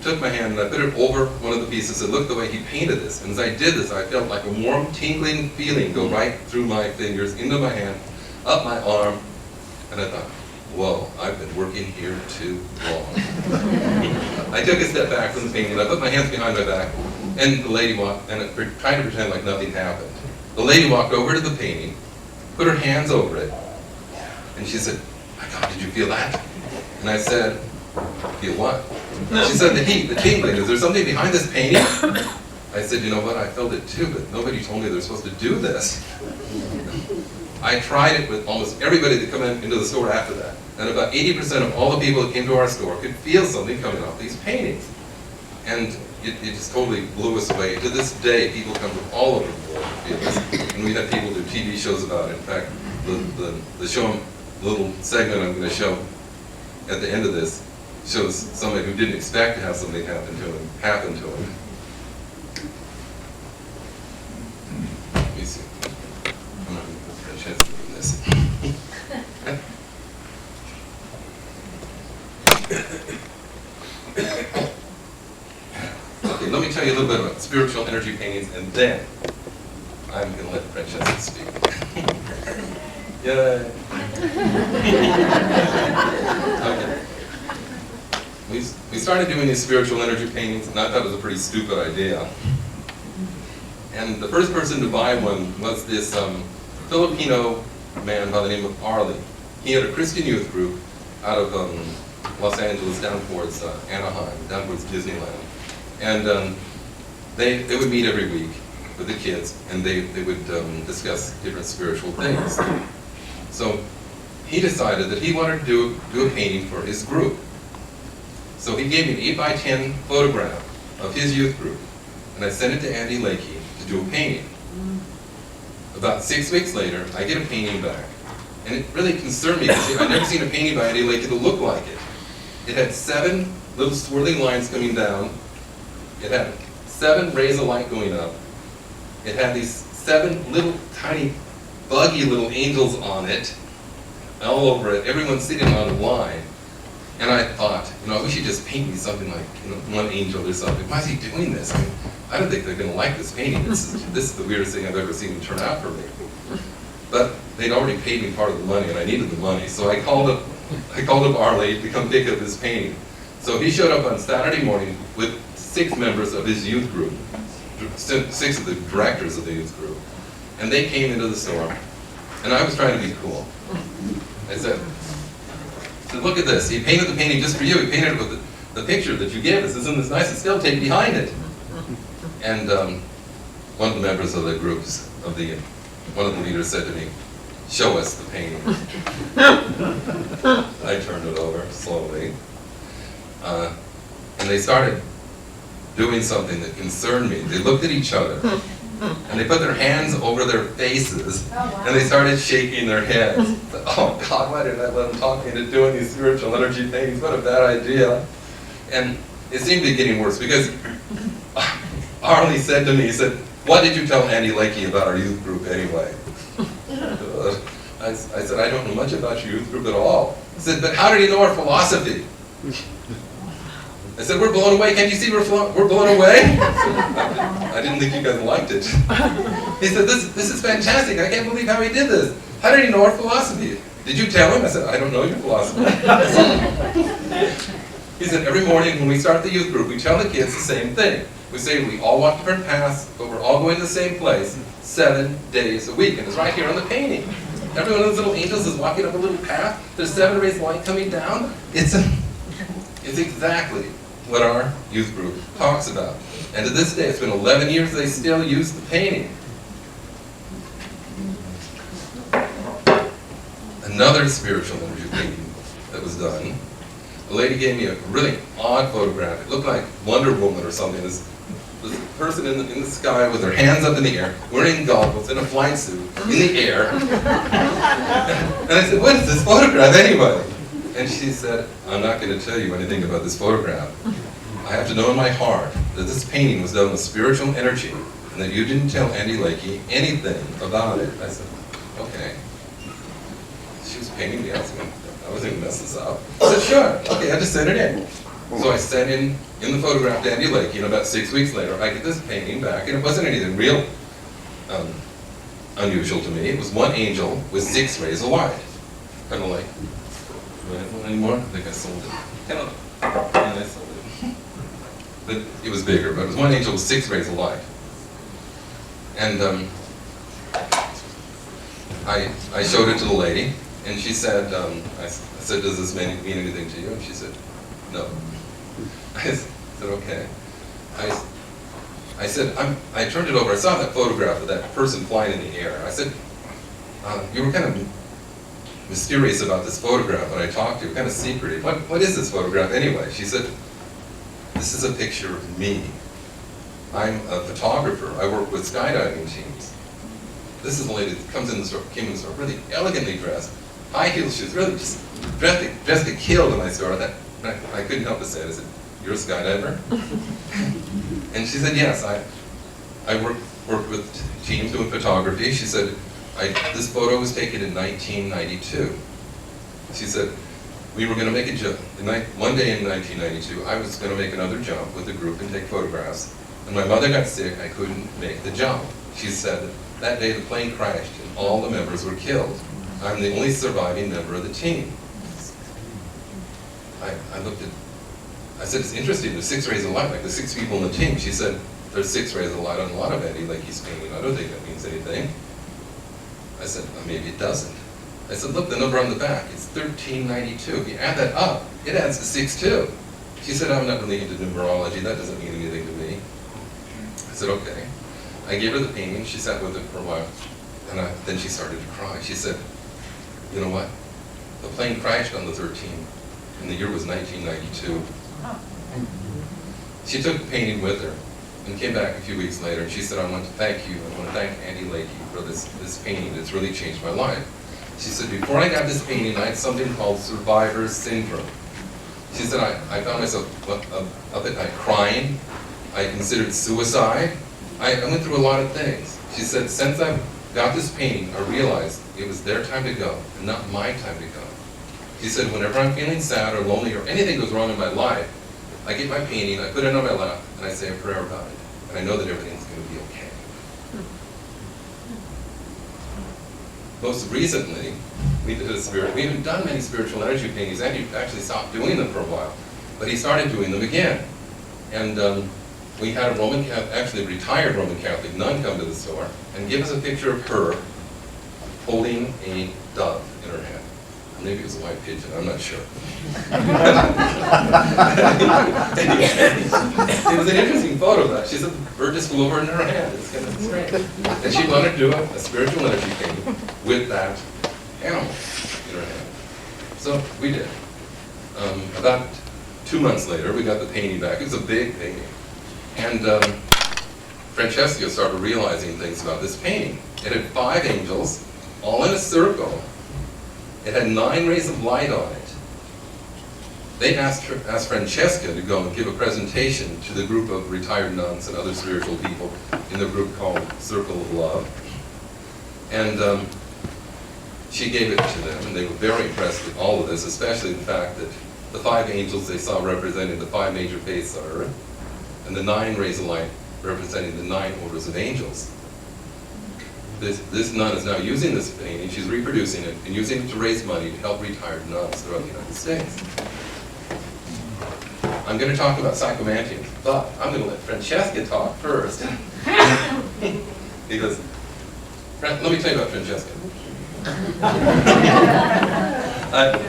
took my hand and I put it over one of the pieces and looked the way he painted this. And as I did this, I felt like a warm, tingling feeling go right through my fingers, into my hand, up my arm, and I thought, whoa, I've been working here too long. I took a step back from the painting, I put my hands behind my back, and the lady walked, and I tried to pretend like nothing happened. The lady walked over to the painting, put her hands over it, and she said, my God, did you feel that? And I said, feel what? She said, the heat, the tingling, is there something behind this painting? I said, you know what, I felt it too, but nobody told me they're supposed to do this. I tried it with almost everybody that come into the store after that. And about 80% of all the people that came to our store could feel something coming off these paintings. And it just totally blew us away. To this day, people come from all over the world to feel this. And we had people do TV shows about it. In fact, the show, the little segment I'm going to show at the end of this shows somebody who didn't expect to have something happen to him. Let me see. I'm not going to get a chance to do this. Okay, let me tell you a little bit about spiritual energy paintings, and then I'm going to let Francesca speak. Yay! Okay. We started doing these spiritual energy paintings, and I thought it was a pretty stupid idea. And the first person to buy one was this Filipino man by the name of Arlie. He had a Christian youth group, out of Los Angeles down towards Anaheim, down towards Disneyland. And they would meet every week with the kids, and they would discuss different spiritual things. So he decided that he wanted to do a painting for his group. So he gave me an 8x10 photograph of his youth group, and I sent it to Andy Lakey to do a painting. About 6 weeks later, I get a painting back. And it really concerned me because I'd never seen a painting by Andy Lakey that looked like it. It had 7 little swirling lines coming down. It had 7 rays of light going up. It had these 7 little tiny buggy little angels on it, all over it, everyone sitting on a line. And I thought, I wish he'd just paint me something like, one angel or something. Why is he doing this? I don't think they're going to like this painting. This is the weirdest thing I've ever seen turn out for me. But they'd already paid me part of the money, and I needed the money. So I called up Arley to come pick up his painting. So he showed up on Saturday morning with 6 members of his youth group, 6 of the directors of the youth group. And they came into the store, and I was trying to be cool. I said, look at this. He painted the painting just for you. He painted it with the picture that you gave us. Isn't this nice? And still take behind it. And one of the members of the groups, one of the leaders said to me, "Show us the painting." I turned it over slowly. And they started doing something that concerned me. They looked at each other, and they put their hands over their faces, and they started shaking their heads. Oh God, why did I let them talk me into doing these spiritual energy paintings? What a bad idea. And it seemed to be getting worse because Arlie said to me, he said, "What did you tell Andy Lakey about our youth group anyway?" I said, "I don't know much about your youth group at all." He said, "But how did he know our philosophy?" I said, "We're blown away. Can't you see we're blown away?" I didn't think you guys liked it. He said, this is fantastic. I can't believe how he did this. How did he know our philosophy? Did you tell him? I said, "I don't know your philosophy." He said, "Every morning when we start the youth group, we tell the kids the same thing. We say we all walk different paths, but we're all going to the same place 7 days a week." And it's right here on the painting. Every one of those little angels is walking up a little path. There's 7 rays of light coming down. It's exactly what our youth group talks about. And to this day, it's been 11 years, they still use the painting. Another spiritual energy painting that was done. A lady gave me a really odd photograph. It looked like Wonder Woman or something. This person in the sky with her hands up in the air, wearing goggles, in a flight suit, in the air. And I said, "What is this photograph anyway?" And she said, "I'm not going to tell you anything about this photograph. I have to know in my heart that this painting was done with spiritual energy and that you didn't tell Andy Lakey anything about it." I said, "Okay." She was painting me. I wasn't going to mess this up. I said, "Sure. Okay, I just sent it in." So I sent in the photograph to Andy Lakey, and about 6 weeks later, I get this painting back, and it wasn't anything real unusual to me. It was one angel with 6 rays of light. Kind of like, do I have one anymore? I think I sold it. Yeah, I sold it. But it was bigger, but it was one angel with 6 rays of light. And I showed it to the lady, and she said, I said, "Does this mean anything to you?" And she said, "No." I said, "Okay." I said, I turned it over. I saw that photograph of that person flying in the air. I said, "You were kind of mysterious about this photograph when I talked to you, kind of secretive. What is this photograph anyway?" She said, "This is a picture of me. I'm a photographer. I work with skydiving teams. This is a lady that came in the store really elegantly dressed, high heel shoes, really just dressed to kill in my store." I couldn't help but say it. I said, "You're a skydiver?" And she said, "Yes, I worked with teams doing photography." She said, "This photo was taken in 1992. She said, "We were going to make a jump. One day in 1992, I was going to make another jump with the group and take photographs. And my mother got sick. I couldn't make the jump." She said, "That day the plane crashed and all the members were killed. I'm the only surviving member of the team." I said, "It's interesting, there's 6 rays of light, like the 6 people in the team." She said, "There's 6 rays of light on a lot of Andy Lakey's painting. I don't think that means anything." I said, "Maybe it doesn't." I said, look, the number on the back, it's 1392. If you add that up, it adds to 62. She said, I'm not really into numerology. That doesn't mean anything to me. I said, okay. I gave her the painting. She sat with it for a while. And then she started to cry. She said, you know what? The plane crashed on the 13th, and the year was 1992. She took the painting with her and came back a few weeks later, and she said, I want to thank you. I want to thank Andy Lakey for this painting. It's really changed my life. She said, before I got this painting, I had something called survivor syndrome. She said, I found myself up at night crying. I considered suicide. I went through a lot of things. She said, since I got this painting, I realized it was their time to go and not my time to go. She said, whenever I'm feeling sad or lonely or anything goes wrong in my life, I get my painting, I put it on my lap, and I say a prayer about it. And I know that everything's going to be okay. Most recently, we haven't done many spiritual energy paintings. Andy actually stopped doing them for a while, but he started doing them again. And we had a retired Roman Catholic nun come to the store and give us a picture of her holding a dove in her hand. Or maybe it was a white pigeon, I'm not sure. It was an interesting photo of that. She said the bird just flew over in her hand. It's kind of strange. And she wanted to do a spiritual energy painting with that animal in her hand. So we did. About 2 months later, we got the painting back. It was a big painting. And Francesca started realizing things about this painting. It had 5 angels, all in a circle. It had 9 rays of light on it. They asked Francesca to go and give a presentation to the group of retired nuns and other spiritual people in the group called Circle of Love. And she gave it to them, and they were very impressed with all of this, especially the fact that the 5 angels they saw representing the 5 major faiths on earth, and the 9 rays of light representing the 9 orders of angels. This nun is now using this painting, she's reproducing it, and using it to raise money to help retired nuns throughout the United States. I'm going to talk about psychomantium, but I'm going to let Francesca talk first. Because, let me tell you about Francesca.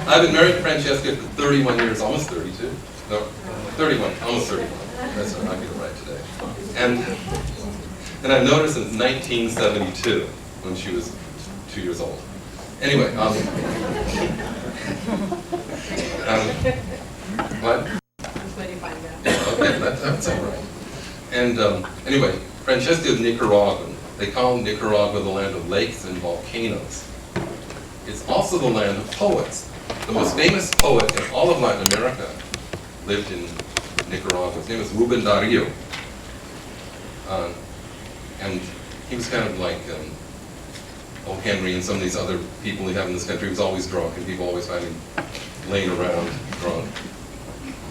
I've been married to Francesca for 31 years, almost 32. No, 31, almost 31. That's not, I'll get it right today. And I've known her since 1972, when she was 2 years old. Anyway, what? Okay, that's all right. And anyway, Francesca is Nicaraguan. They call Nicaragua the land of lakes and volcanoes. It's also the land of poets. The most famous poet in all of Latin America lived in Nicaragua. His name is Rubén Darío. And he was kind of like O. Henry and some of these other people we have in this country. He was always drunk, and people always find him laying around drunk.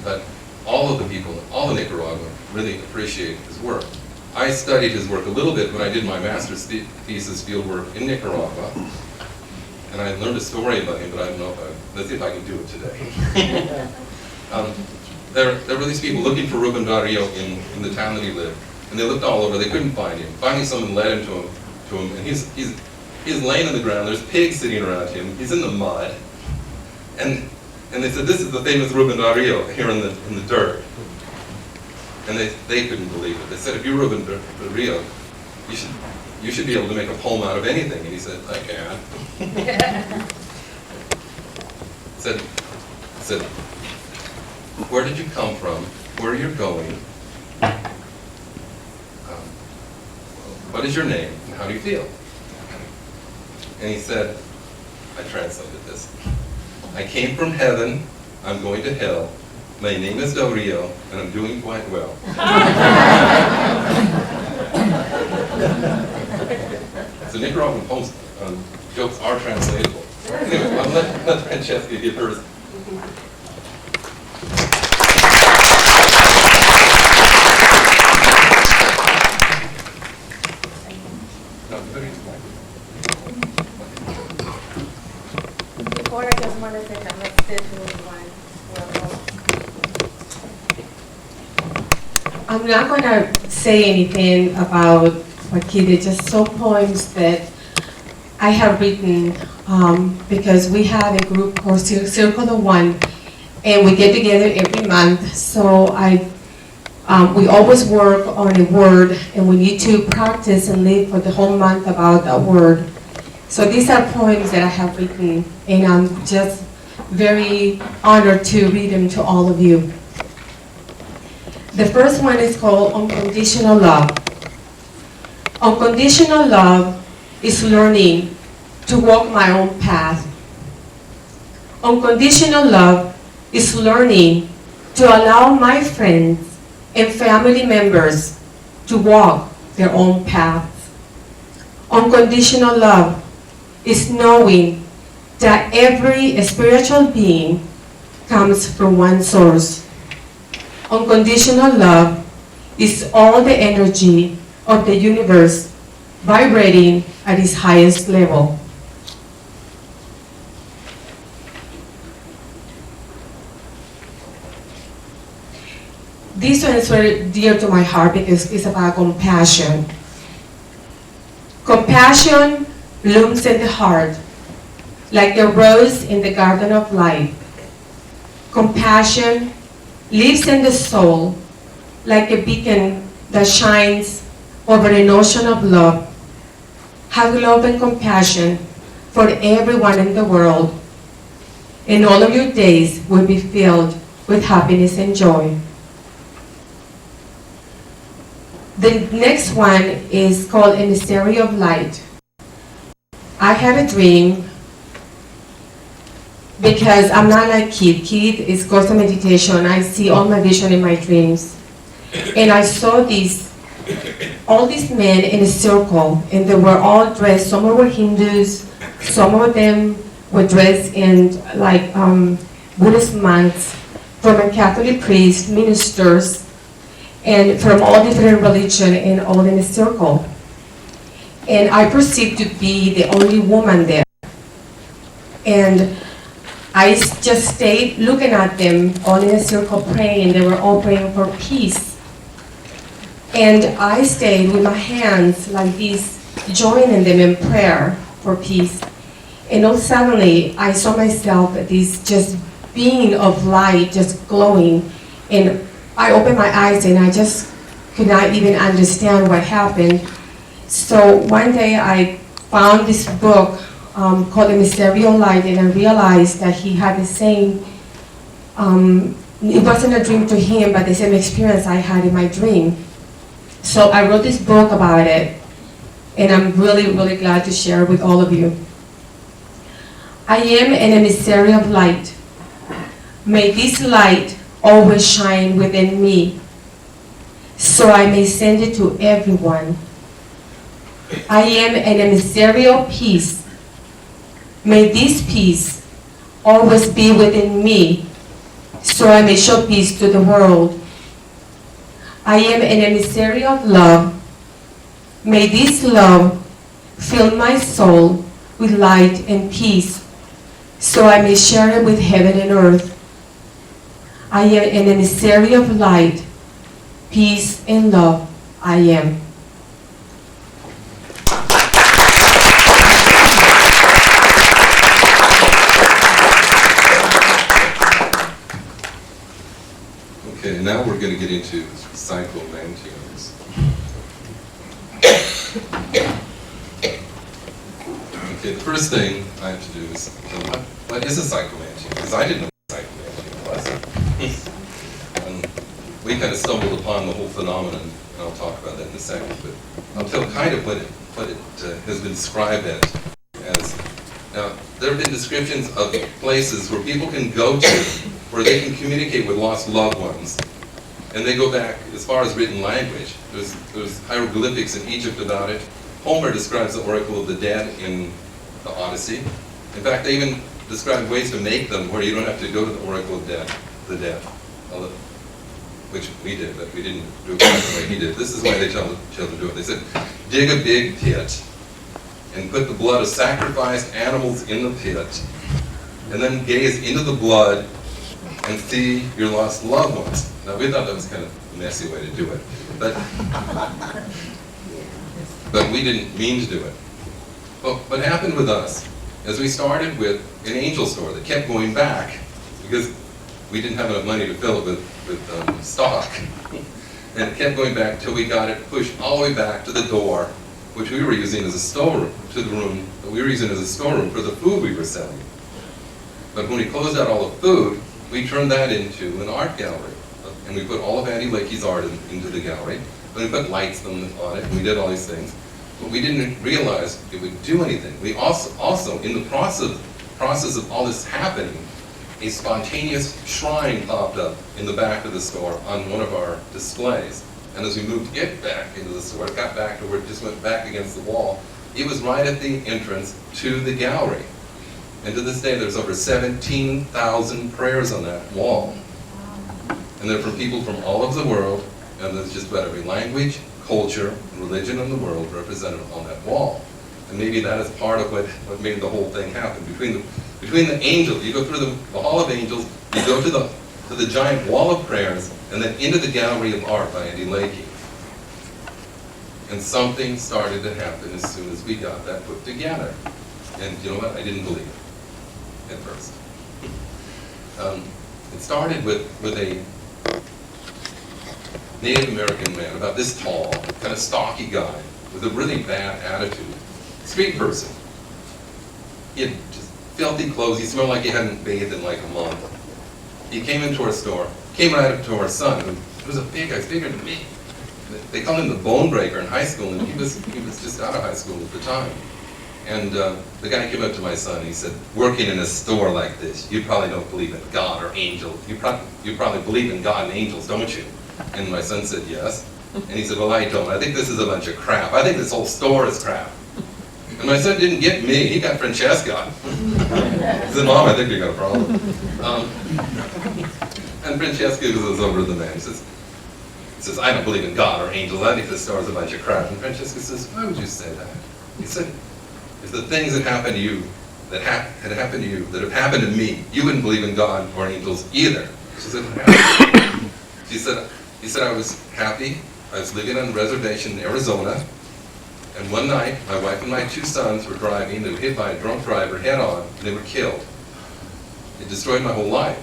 But all of the people, all of Nicaragua, really appreciate his work. I studied his work a little bit when I did my master's thesis field work in Nicaragua. And I learned a story about him, but I don't know let's see if I can do it today. There were these people looking for Rubén Darío in the town that he lived. And they looked all over, they couldn't find him. Finally someone led him to him, and he's laying on the ground, there's pigs sitting around him, he's in the mud. And they said, this is the famous Rubén Darío here in the dirt. And they couldn't believe it. They said, if you're Rubén Darío, you should be able to make a poem out of anything. And he said, I can. said, where did you come from? Where are you going? What is your name and how do you feel? And he said, I translated this. I came from heaven, I'm going to hell. My name is Darío, and I'm doing quite well. So Nicaraguan poems, jokes are translatable. Anyway, I'll let Francesca give hers. Before, I just want to say that my schedule is I'm not going to say anything about what Keith did, just some poems that I have written, because we have a group called Circle of One, and we get together every month. So we always work on a word, and we need to practice and live for the whole month about that word. So these are poems that I have written, and I'm just very honored to read them to all of you. The first one is called Unconditional Love. Unconditional love is learning to walk my own path. Unconditional love is learning to allow my friends and family members to walk their own paths. Unconditional love is knowing that every spiritual being comes from one source. Unconditional love is all the energy of the universe vibrating at its highest level. This one is very dear to my heart because it's about compassion. Compassion blooms in the heart like the rose in the garden of life. Compassion lives in the soul like a beacon that shines over an ocean of love. Have love and compassion for everyone in the world, and all of your days will be filled with happiness and joy. The next one is called A Mystery of Light. I had a dream, because I'm not like Keith. Keith is Ghost of Meditation. I see all my vision in my dreams. And I saw all these men in a circle, and they were all dressed. Some were Hindus, some of them were dressed in like Buddhist monks, from a Catholic priest, ministers, and from all different religions, and all in a circle. And I perceived to be the only woman there. And I just stayed looking at them, all in a circle praying. They were all praying for peace. And I stayed with my hands like this, joining them in prayer for peace. And all suddenly, I saw myself as this just being of light, just glowing. And I opened my eyes, and I just could not even understand what happened. So one day, I found this book called A Mystery of Light, and I realized that he had the same, it wasn't a dream to him, but the same experience I had in my dream. So I wrote this book about it, and I'm really, really glad to share it with all of you. I am an emissary of light. May this light always shine within me, so I may send it to everyone. I am an emissary of peace. May this peace always be within me, so I may show peace to the world. I am an emissary of love. May this love fill my soul with light and peace, so I may share it with heaven and earth. I am an emissary of light, peace, and love. I am. Okay, now we're going to get into psychomantiums. Okay, the first thing I have to do is, what is a psychomantium? Because I didn't know what a psychomantium was. We kind of stumbled upon the whole phenomenon, and I'll talk about that in a second, but I'll tell kind of what it has been described as. Now, there have been descriptions of places where people can go to, where they can communicate with lost loved ones. And they go back as far as written language. There's hieroglyphics in Egypt about it. Homer describes the Oracle of the Dead in the Odyssey. In fact, they even describe ways to make them where you don't have to go to the Oracle of the Dead, which we did, but we didn't do it the way he did. This is why they tell the children to do it. They said, dig a big pit and put the blood of sacrificed animals in the pit, and then gaze into the blood and see your lost loved ones. Now, we thought that was kind of a messy way to do it, but we didn't mean to do it. Well, what happened with us is we started with an angel store that kept going back because we didn't have enough money to fill it with stock. And it kept going back until we got it pushed all the way back to the door, which we were using as a storeroom, to the room that we were using as a storeroom for the food we were selling. But when we closed out all the food, we turned that into an art gallery. And we put all of Andy Lakey's art into the gallery. And we put lights on it, and we did all these things. But we didn't realize it would do anything. We also in the process of all this happening, a spontaneous shrine popped up in the back of the store on one of our displays. And as we moved it back into the store, it got back to where it just went back against the wall. It was right at the entrance to the gallery. And to this day, there's over 17,000 prayers on that wall. And they're from people from all over the world, and there's just about every language, culture, and religion in the world represented on that wall. And maybe that is part of what made the whole thing happen. Between the angels, you go through the Hall of Angels, you go to the giant wall of prayers, and then into the Gallery of Art by Andy Lakey. And something started to happen as soon as we got that put together. And you know what? I didn't believe it at first. It started with a Native American man, about this tall, kind of stocky guy, with a really bad attitude. Street person. He had just filthy clothes. He smelled like he hadn't bathed in like a month. He came into our store, came right up to our son, who was a big guy, bigger than me. They called him the bone breaker in high school, and he was just out of high school at the time. And the guy came up to my son and he said, working in a store like this, you probably don't believe in God or angels. You probably believe in God and angels, don't you? And my son said, yes. And he said, well, I don't. I think this is a bunch of crap. I think this whole store is crap. And my son didn't get me. He got Francesca. He said, Mom, I think you got a problem. And Francesca was over the man. He says, I don't believe in God or angels. I think this store is a bunch of crap. And Francesca says, why would you say that? He said, if the things that happened to you, that had happened to you, that have happened to me, you wouldn't believe in God or angels either. He said, I was happy. I was living on a reservation in Arizona. And one night, my wife and my two sons were driving. They were hit by a drunk driver head on, and they were killed. It destroyed my whole life.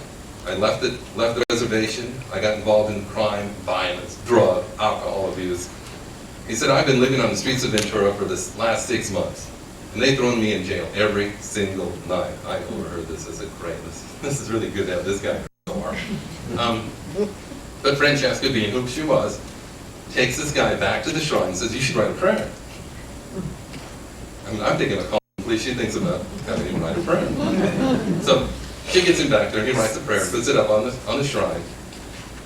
I left the reservation. I got involved in crime, violence, drug, alcohol abuse. He said, I've been living on the streets of Ventura for this last 6 months. And they've thrown me in jail every single night. I overheard this as a great, this is really good to have this guy for But Francesca, being who she was, takes this guy back to the shrine and says, you should write a prayer. I mean, I'm thinking of calling, she thinks about having him write a prayer. So she gets him back there, he writes a prayer, puts it up on the shrine.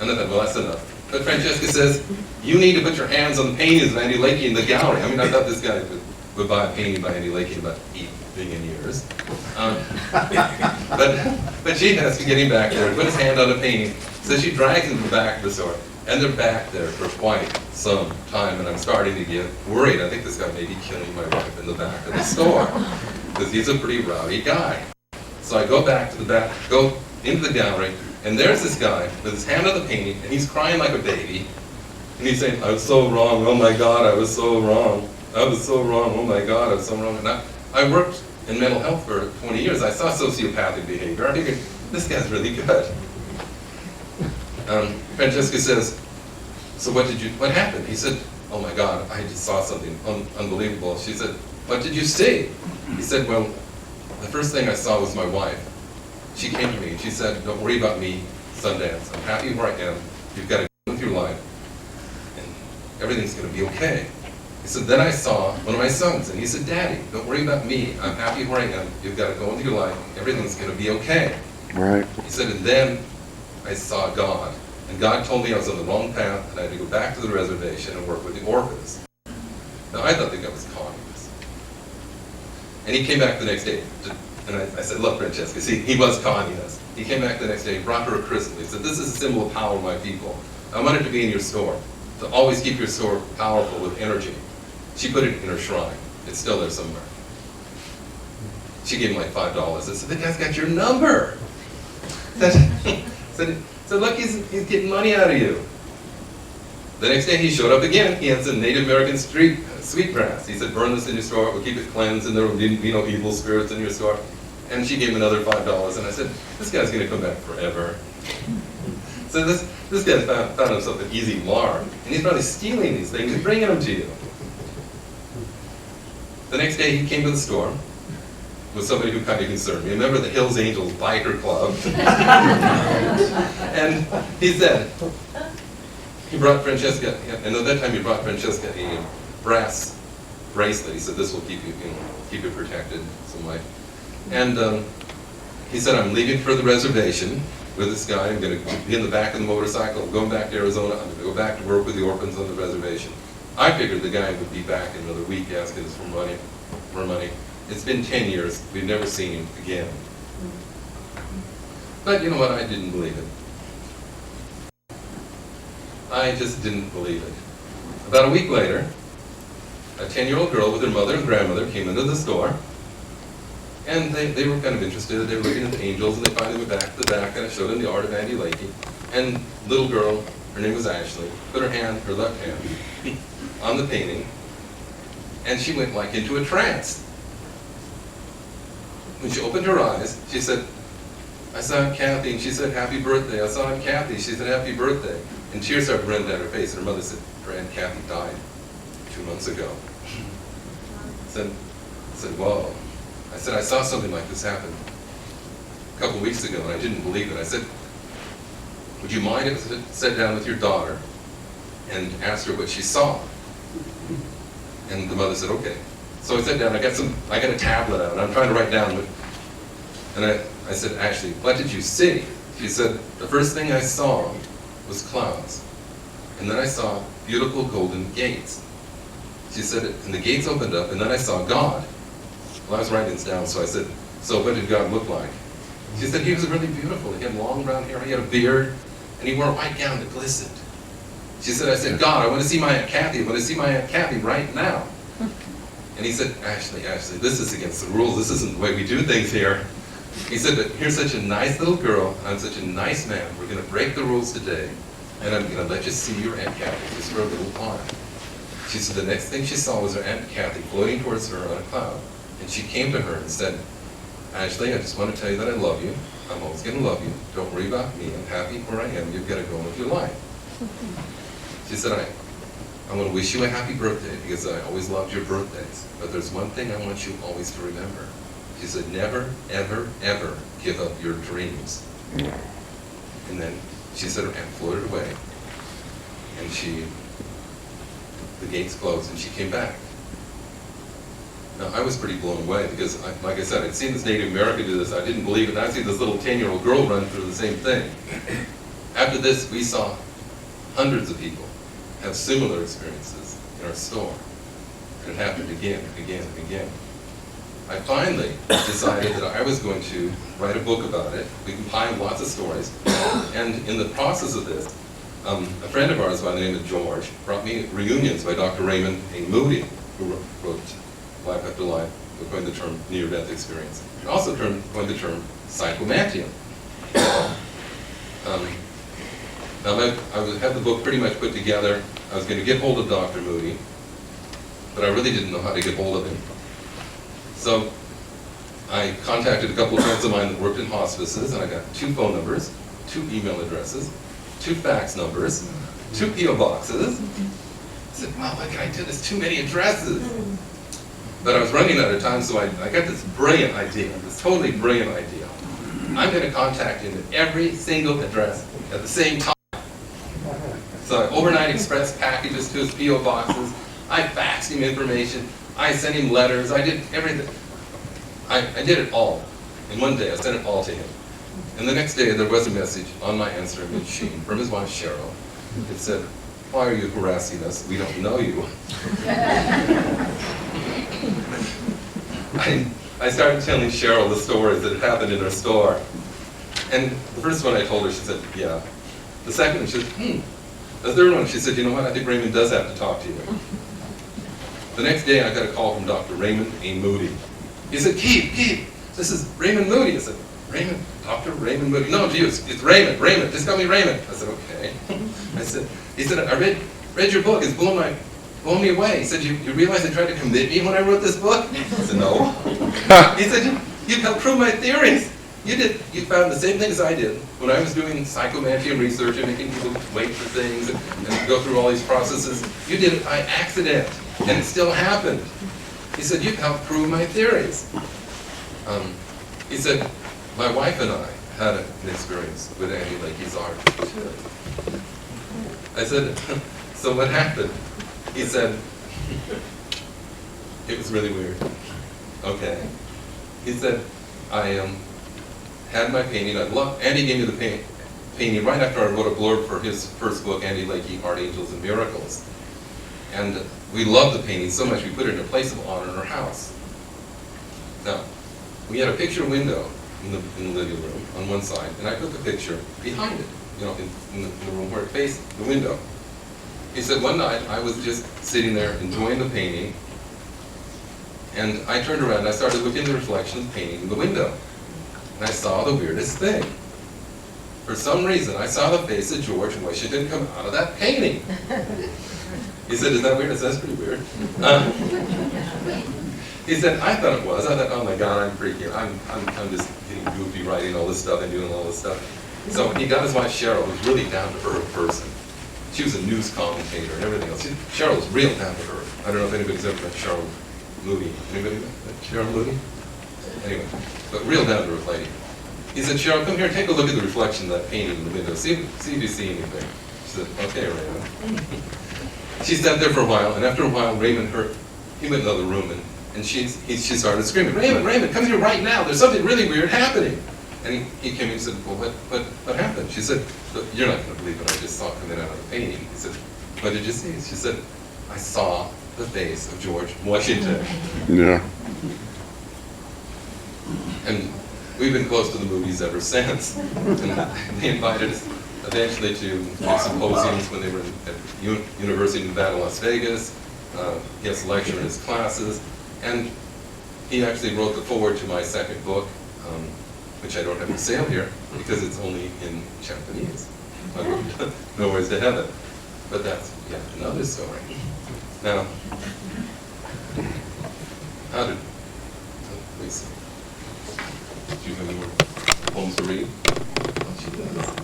And I thought, well, that's enough. But Francesca says, you need to put your hands on the paintings of Andy Lakey in the gallery. I mean, I thought this guy would buy a painting by Andy Lakey in about 8 billion years. But she has to get him back there, put his hand on a painting. So she drags him back to the store. And they're back there for quite some time, and I'm starting to get worried. I think this guy may be killing my wife in the back of the store, because he's a pretty rowdy guy. So I go back to the back, go into the gallery, and there's this guy with his hand on the painting, and he's crying like a baby. And he's saying, I was so wrong, oh my God, I was so wrong. I was so wrong, oh my God, I was so wrong. And I worked in mental health for 20 years. I saw sociopathic behavior. I figured, this guy's really good. Francesca says, so what happened? He said, oh my God, I just saw something unbelievable. She said, what did you see? He said, well, the first thing I saw was my wife. She came to me and she said, don't worry about me, Sundance. I'm happy where I am. You've got to go through life and everything's going to be okay. He said, then I saw one of my sons and he said, Daddy, don't worry about me. I'm happy where I am. You've got to go into your life. Everything's going to be okay. Right. He said, and then I saw God. And God told me I was on the wrong path and I had to go back to the reservation and work with the orphans. Now, I thought the guy was communist. And he came back the next day. And I said, look, Francesca, see, he was communist. He came back the next day, brought her a crystal. He said, this is a symbol of power, my people. I want it to be in your store, to always keep your store powerful with energy. She put it in her shrine. It's still there somewhere. She gave him like $5. I said, the guy's got your number. So look, he's getting money out of you. The next day he showed up again. He had some Native American sweetgrass. He said, burn this in your store, we'll keep it cleansed, and there will be no evil spirits in your store. And she gave him another $5, and I said, this guy's going to come back forever. So this guy found himself an easy mark, and he's probably stealing these things and bringing them to you. The next day he came to the store with somebody who kind of concerned me, a member of the Hills Angels Biker Club. And he said, he brought Francesca, and at that time he brought Francesca a brass bracelet. He said, this will keep you, keep you protected. And he said, I'm leaving for the reservation with this guy. I'm going to be in the back of the motorcycle. I'm going back to Arizona. I'm going to go back to work with the orphans on the reservation. I figured the guy would be back in another week asking us for money. It's been 10 years. We've never seen him again. But you know what? I didn't believe it. I just didn't believe it. About a week later, a 10-year-old girl with her mother and grandmother came into the store, and they were kind of interested. They were looking at the angels, and they finally went back to the back, and I showed them the art of Andy Lakey. And little girl, her name was Ashley, put her left hand, on the painting, and she went like into a trance. When she opened her eyes, she said, I saw Aunt Kathy, and she said, happy birthday. I saw Aunt Kathy, she said, happy birthday. And tears started running down her face, and her mother said, her Aunt Kathy died 2 months ago. I said, whoa. I said, I saw something like this happen a couple weeks ago, and I didn't believe it. I said, would you mind if I sat down with your daughter and asked her what she saw? And the mother said, okay. So I sat down, I got a tablet out, and I'm trying to write down, and I said, Ashley, what did you see? She said, the first thing I saw was clouds. And then I saw beautiful golden gates. She said, and the gates opened up, and then I saw God. Well, I was writing this down, so I said, so what did God look like? She said, he was really beautiful. He had long brown hair, he had a beard, and he wore a white gown that glistened. She said, I said, God, I want to see my Aunt Kathy. I want to see my Aunt Kathy right now. And he said, Ashley, this is against the rules. This isn't the way we do things here. He said, but you're such a nice little girl, and I'm such a nice man. We're going to break the rules today, and I'm going to let you see your Aunt Kathy just for a little while. She said the next thing she saw was her Aunt Kathy floating towards her on a cloud. And she came to her and said, Ashley, I just want to tell you that I love you. I'm always going to love you. Don't worry about me. I'm happy where I am. You've got to go on with your life. She said, I want to wish you a happy birthday because I always loved your birthdays. But there's one thing I want you always to remember. She said, never, ever, ever give up your dreams. And then she said her aunt floated away. And the gates closed and she came back. Now, I was pretty blown away because, like I said, I'd seen this Native American do this. I didn't believe it. And I see this little 10-year-old girl run through the same thing. After this, we saw hundreds of people have similar experiences in our store. And it happened again and again and again. I finally decided that I was going to write a book about it. We compiled lots of stories. And in the process of this, a friend of ours by the name of George brought me Reunions by Dr. Raymond A. Moody, who wrote Life After Life, who coined the term near-death experience. And also coined the term psychomantia. Now, I had the book pretty much put together. I was going to get hold of Dr. Moody, but I really didn't know how to get hold of him. So I contacted a couple of friends of mine that worked in hospices, and I got 2 phone numbers, 2 email addresses, 2 fax numbers, 2 P.O. boxes. I said, wow, what can I do? There's too many addresses. But I was running out of time, so I got this brilliant idea, this totally brilliant idea. I'm going to contact him at every single address at the same time. So I overnight express packages to his P.O. boxes. I faxed him information. I sent him letters. I did everything. I did it all. In one day, I sent it all to him. And the next day, there was a message on my answering machine from his wife, Cheryl. It said, why are you harassing us? We don't know you. I started telling Cheryl the stories that had happened in her store. And the first one I told her, she said, yeah. The second one, she said, The third one, she said, you know what, I think Raymond does have to talk to you. The next day, I got a call from Dr. Raymond A. Moody. He said, Keith, this is Raymond Moody. I said, Raymond? Dr. Raymond Moody? No, it's Raymond, just call me Raymond. I said, okay. He said, I read read your book. It's blown me away. He said, you realize they tried to commit me when I wrote this book? I said, no. He said, you helped prove my theories. You found the same things I did when I was doing psychomantium research and making people wait for things and go through all these processes. You did it by accident, and it still happened. He said, you've helped prove my theories. He said, my wife and I had an experience with Andy Lakey's art, too. I said, so what happened? He said, it was really weird. Okay. He said, I had my painting. Andy gave me the painting right after I wrote a blurb for his first book, Andy Lakey, Art, Angels, and Miracles. And we loved the painting so much we put it in a place of honor in our house. Now, we had a picture window in the living room on one side, and I put the picture behind it, in the room where it faced the window. He said one night I was just sitting there enjoying the painting, and I turned around and I started looking at the reflection of the painting in the window. And I saw the weirdest thing. For some reason, I saw the face of George Washington come out of that painting. He said, is that weird? I said, that's pretty weird. He said, I thought it was. I thought, oh my God, I'm freaking. I'm just getting goofy writing all this stuff and doing all this stuff. So he got his wife Cheryl, who's really down-to-earth person. She was a news commentator and everything else. Cheryl was real down-to-earth. I don't know if anybody's ever met Cheryl Moody. Anybody met Cheryl Moody? Anyway, but real down-to-earth lady. He said, Cheryl, come here, take a look at the reflection of that painting in the window. See if you see anything. She said, okay, Raymond. She sat there for a while, and after a while, Raymond heard, he went in another room, and she started screaming, Raymond, come here right now. There's something really weird happening. And he came in and said, well, what happened? She said, look, you're not going to believe what I just saw coming out of the painting. He said, what did you see? She said, I saw the face of George Washington. Yeah. And we've been close to the movies ever since. And they invited us eventually to symposiums when they were at University of Nevada, Las Vegas. He has a lecture in his classes. And he actually wrote the foreword to my second book, which I don't have for sale here because it's only in Japanese. No Words to Heaven. But that's yet another story. Now, how did, Lisa, do you have any more poems to read? Oh, she does.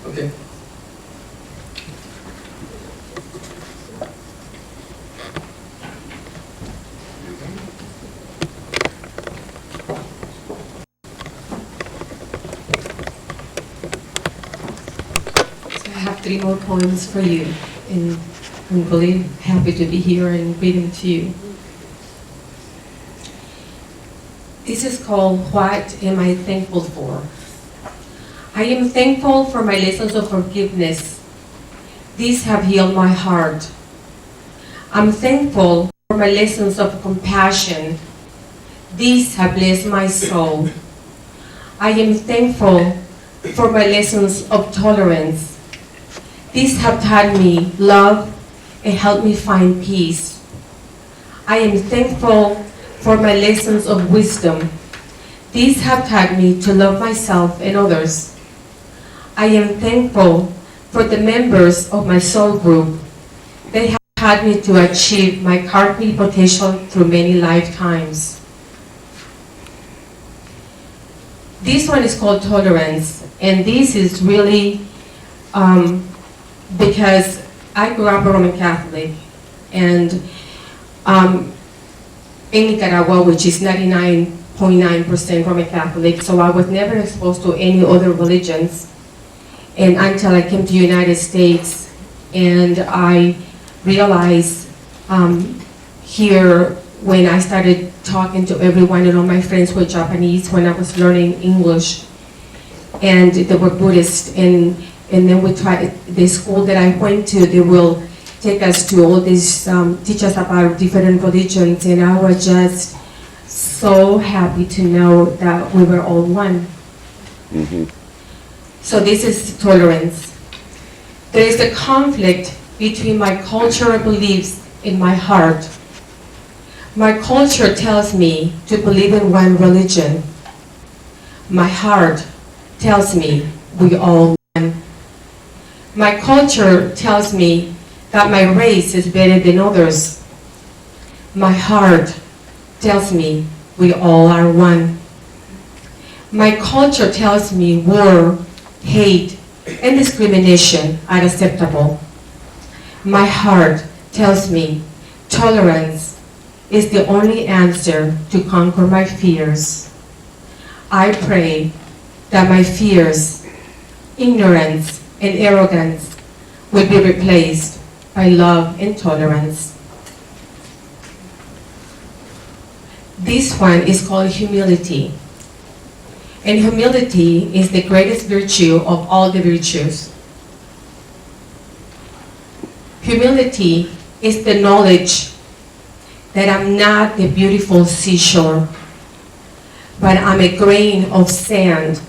Okay. I have 3 more poems for you, and I'm really happy to be here and reading to you. This is called What Am I Thankful For? I am thankful for my lessons of forgiveness. These have healed my heart. I'm thankful for my lessons of compassion. These have blessed my soul. I am thankful for my lessons of tolerance. These have taught me love and helped me find peace. I am thankful for my lessons of wisdom. These have taught me to love myself and others. I am thankful for the members of my soul group. They have taught me to achieve my karmic potential through many lifetimes. This one is called Tolerance, and this is really because I grew up a Roman Catholic, and in Nicaragua, which is 99.9% Roman Catholic, so I was never exposed to any other religions. And until I came to the United States, and I realized here when I started talking to everyone, and all my friends were Japanese when I was learning English, and they were Buddhist, and then we tried, the school that I went to, they will take us to all these, teach us about different religions, and I was just so happy to know that we were all one. Mm-hmm. So this is tolerance. There is a conflict between my cultural beliefs and my heart. My culture tells me to believe in one religion. My heart tells me we all one. My culture tells me that my race is better than others. My heart tells me we all are one. My culture tells me war, hate, and discrimination are acceptable. My heart tells me tolerance is the only answer to conquer my fears. I pray that my fears, ignorance, and arrogance will be replaced by love and tolerance. This one is called humility. And humility is the greatest virtue of all the virtues. Humility is the knowledge that I'm not the beautiful seashore, but I'm a grain of sand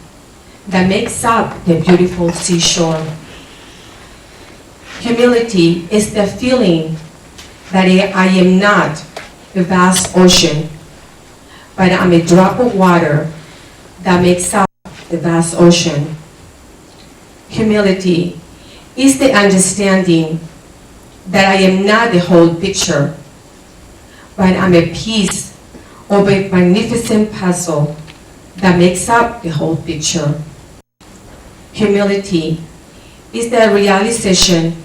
that makes up the beautiful seashore. Humility is the feeling that I am not a vast ocean, but I'm a drop of water that makes up the vast ocean. Humility is the understanding that I am not the whole picture, but I'm a piece of a magnificent puzzle that makes up the whole picture. Humility is the realization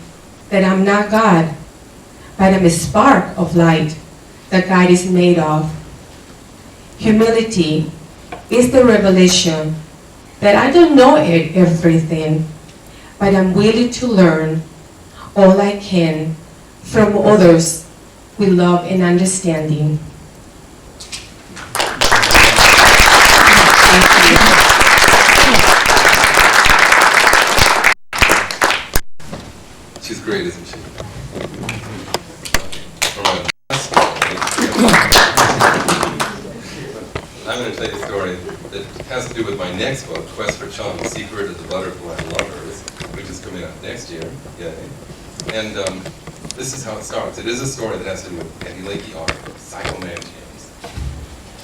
that I'm not God, but I'm a spark of light that God is made of. Humility is the revelation that I don't know everything, but I'm willing to learn all I can from others with love and understanding. She's great, isn't she? I'm going to tell you a story that has to do with my next book, Quest for Chum, The Secret of the Butterfly Lovers, which is coming out next year. Yay. And this is how it starts. It is a story that has to do with Eddie Lakey art, psychomantians,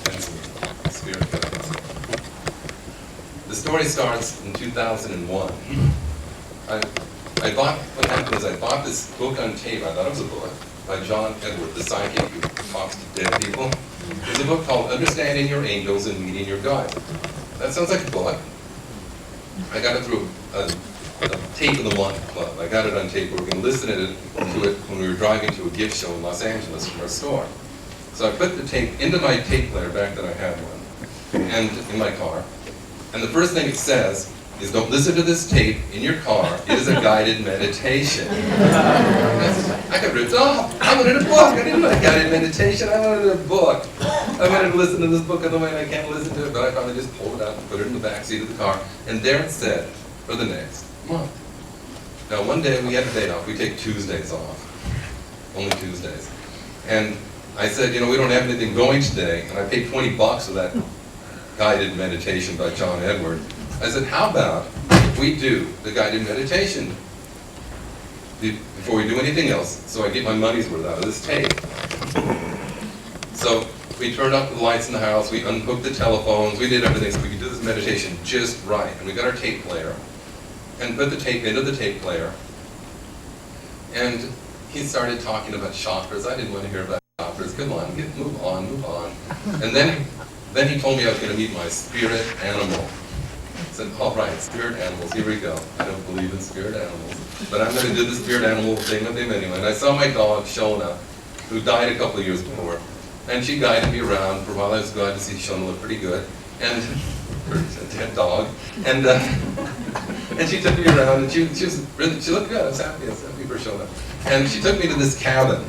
and some spirit guides. The story starts in 2001. What happened is I bought this book on tape. I thought it was a book by John Edward, the psychic who talks to dead people. There's a book called Understanding Your Angels and Meeting Your God. That sounds like a book. I got it through a Tape of the Month club. I got it on tape. We were going to listen to it when we were driving to a gift show in Los Angeles from our store. So I put the tape into my tape player, back then I had one, and in my car. And the first thing it says is, don't listen to this tape in your car. It is a guided meditation. I got ripped off. I wanted a book. I didn't want a guided meditation. I wanted a book. I wanted to listen to this book on the way, and I can't listen to it, but I finally just pulled it out and put it in the back seat of the car. And there it said, for the next month. Now, one day we had a day off. We take Tuesdays off. Only Tuesdays. And I said, we don't have anything going today, and I paid $20 for that guided meditation by John Edward. I said, how about if we do the guided meditation before we do anything else, so I get my money's worth out of this tape. So we turned up the lights in the house, we unhooked the telephones, we did everything so we could do this meditation just right. And we got our tape player and put the tape into the tape player. And he started talking about chakras. I didn't want to hear about chakras. Come on, move on. And then he told me I was going to meet my spirit animal. I said, all right, spirit animals, here we go. I don't believe in spirit animals, but I'm going to do the spirit animal thing with him anyway. And I saw my dog, Shona, who died a couple of years before, and she guided me around for a while. I was glad to see Shona look pretty good, and her dead dog, and she took me around, and she looked good. I was happy for Shona. And she took me to this cabin.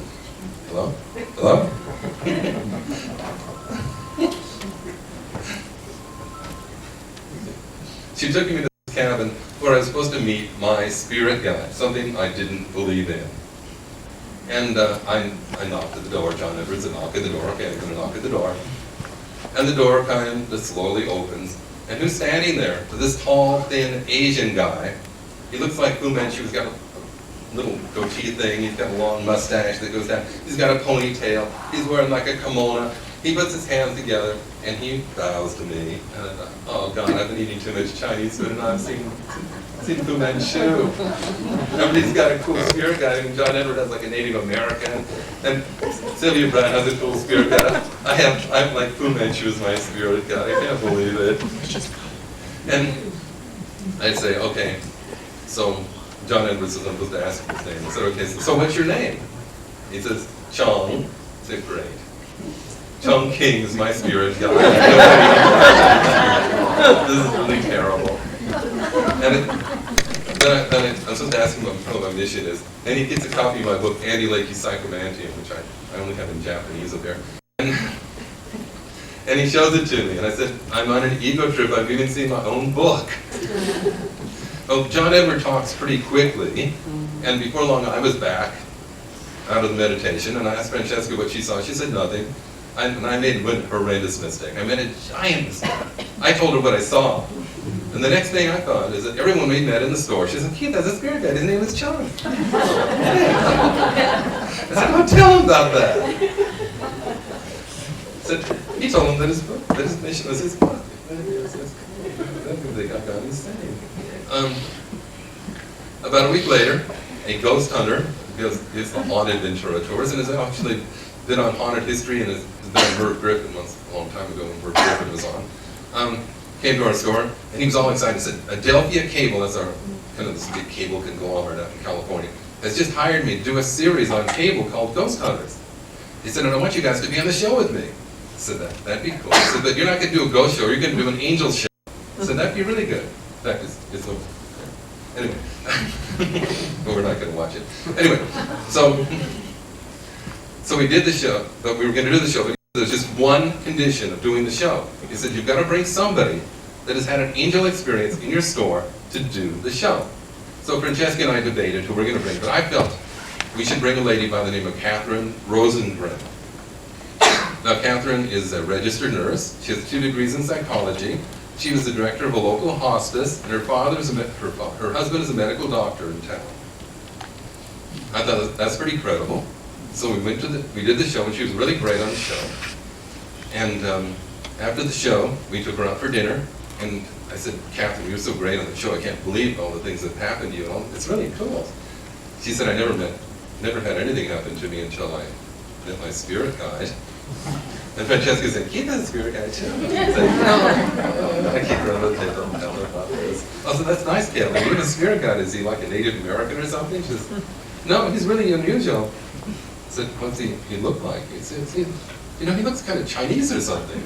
Hello? She took me to this cabin where I was supposed to meet my spirit guide, something I didn't believe in. And I knocked at the door. John Edwards said, knock at the door. Okay, I'm going to knock at the door. And the door kind of slowly opens. And who's standing there? This tall, thin Asian guy. He looks like Fu Manchu. He's got little goatee thing. He's got a long mustache that goes down. He's got a ponytail. He's wearing like a kimono. He puts his hands together and he bows to me. And I thought, oh God, I've been eating too much Chinese food and I've seen Fu Manchu. And he's got a cool spirit guide, and John Edward has like a Native American, and Sylvia Brown has a cool spirit guide. I'm like Fu Manchu is my spirit guide. I can't believe it. And I'd say, okay, so John Edward says I'm supposed to ask him his name. I said, okay, so what's your name? He says, Chong. I said, great. Chong King is my spirit guide. This is really terrible. And then I'm supposed to ask him what my mission is. And he gets a copy of my book, Andy Lakey's Psychomantium, which I only have in Japanese up there. And he shows it to me. And I said, I'm on an ego trip. I've even seen my own book. Well, John Edward talks pretty quickly. And before long, I was back out of the meditation. And I asked Francesca what she saw. She said nothing. And I made a horrendous mistake. I made a giant mistake. I told her what I saw. And the next thing I found is that everyone we met in the store, she said, Keith, that's a spirit guide. His name is Chong. I said, oh, tell him about that. I said, he told him that his mission was his book. They got insane. About a week later, a ghost hunter gives the haunted Ventura tours and has actually been on Haunted History and has been on Bert Griffin once a long time ago when Bert Griffin was on. Came to our store, and he was all excited. He said, Adelphia Cable, that's our kind of this big cable conglomerate out in California, has just hired me to do a series on cable called Ghost Hunters. He said, and I want you guys to be on the show with me. I said, that'd be cool. He said, but you're not going to do a ghost show, you're going to do an angel show. I said, that'd be really good. In fact, it's over. Anyway, but we're not going to watch it. Anyway, so we did the show, but we were going to do the show, but there's just one condition of doing the show. He said, you've got to bring somebody that has had an angel experience in your store to do the show. So Francesca and I debated who we're going to bring, but I felt we should bring a lady by the name of Catherine Rosengren. Now, Catherine is a registered nurse. She has 2 degrees in psychology. She was the director of a local hospice, and her husband is a medical doctor in town. I thought that's pretty credible. So we did the show, and she was really great on the show. And after the show, we took her out for dinner, and I said, Catherine, you were so great on the show. I can't believe all the things that happened to you. It's really cool. She said, I never had anything happen to me until I met my spirit guide. And Francesca said, Keith has a spirit guide too. I keep her on the table and tell her about this. Oh, so that's nice, Caitlin. You have a spirit guide. Is he like a Native American or something? She says, no, he's really unusual. I said, what's he look like? He said, he looks kind of Chinese or something.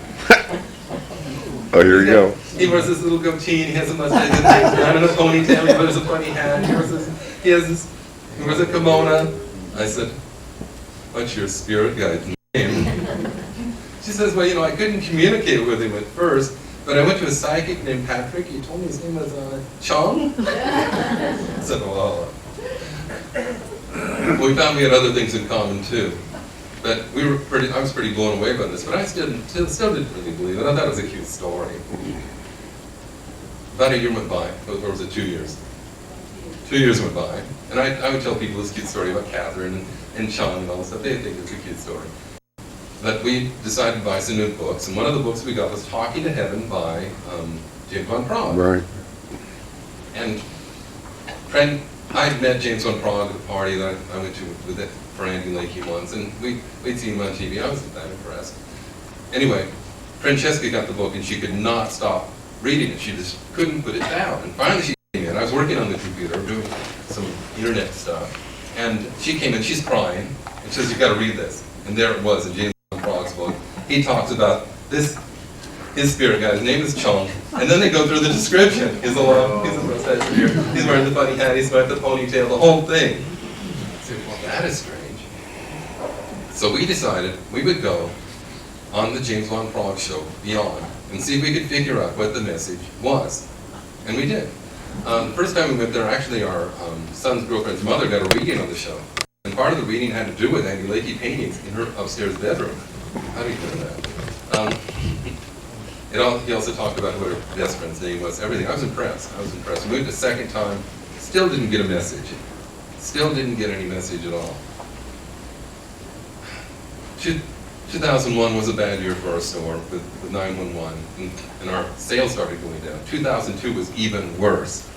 Oh, here you go. He wears this little goatee, and he has a mustache, and a ponytail, he wears a funny hat, he wears a kimono. I said, what's your spirit guide's name? She says, well, I couldn't communicate with him at first, but I went to a psychic named Patrick. He told me his name was Chong. I said, well, we found we had other things in common too. But I was pretty blown away by this, but I still didn't really believe it. I thought it was a cute story. About a year went by, or was it 2 years? 2 years went by, and I would tell people this cute story about Catherine and Sean and all this stuff. They'd think it was a cute story. But we decided to buy some new books, and one of the books we got was Talking to Heaven by James Van Praagh. Right. And I'd met James Van Praagh at a party that I went to with it for Andy Lakey once, and we'd seen him on TV. I wasn't that impressed. Anyway, Francesca got the book, and she could not stop reading it. She just couldn't put it down. And finally she came in. I was working on the computer, doing some internet stuff, and she came in, she's crying, and she says, you've got to read this. And there it was in James Van Praagh's book. He talks about his spirit guide. His name is Chong. And then they go through the description. He's a mustache here. He's wearing the funny hat. He's wearing the ponytail. The whole thing. I said, well, that is strange. So we decided we would go on the James Van Praagh show, Beyond, and see if we could figure out what the message was. And we did. The first time we went there, actually our son's girlfriend's mother got a reading on the show. And part of the reading had to do with Andy Lakey paintings in her upstairs bedroom. How do you do that? He also talked about what her best friend's name was, everything. I was impressed. We went the second time, still didn't get a message. Still didn't get any message at all. 2001 was a bad year for our store with 911, and our sales started going down. 2002 was even worse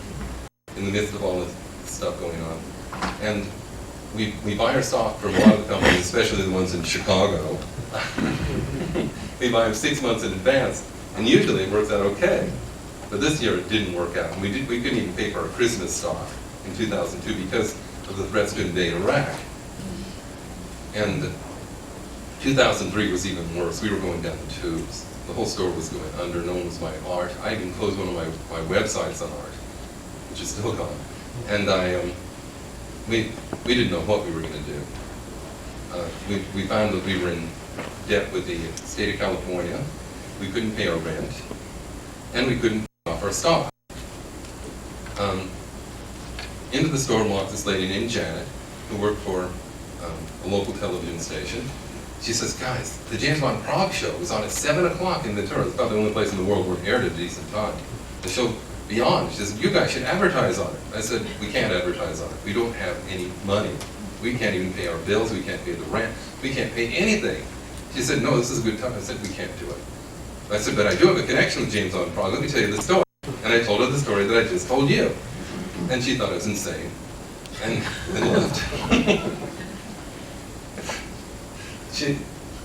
in the midst of all this stuff going on. And we buy our stock from a lot of the companies, especially the ones in Chicago. We buy them 6 months in advance, and usually it works out okay. But this year it didn't work out. We couldn't even pay for our Christmas stock in 2002 because of the threats to invade Iraq. And 2003 was even worse. We were going down the tubes. The whole store was going under. No one was buying art. I even closed one of my websites on art, which is still gone. And we didn't know what we were going to do. We found that we were in debt with the state of California. We couldn't pay our rent, and we couldn't pay off our stock. Into the store walked this lady named Janet, who worked for a local television station. She says, guys, the James Bond Prague show was on at 7 o'clock in Ventura. It's about the only place in the world where it aired at a decent time. The show Beyond, she says, you guys should advertise on it. I said, we can't advertise on it. We don't have any money. We can't even pay our bills. We can't pay the rent. We can't pay anything. She said, no, this is a good time. I said, we can't do it. I said, but I do have a connection with James Bond Prague. Let me tell you the story. And I told her the story that I just told you. And she thought I was insane. And left.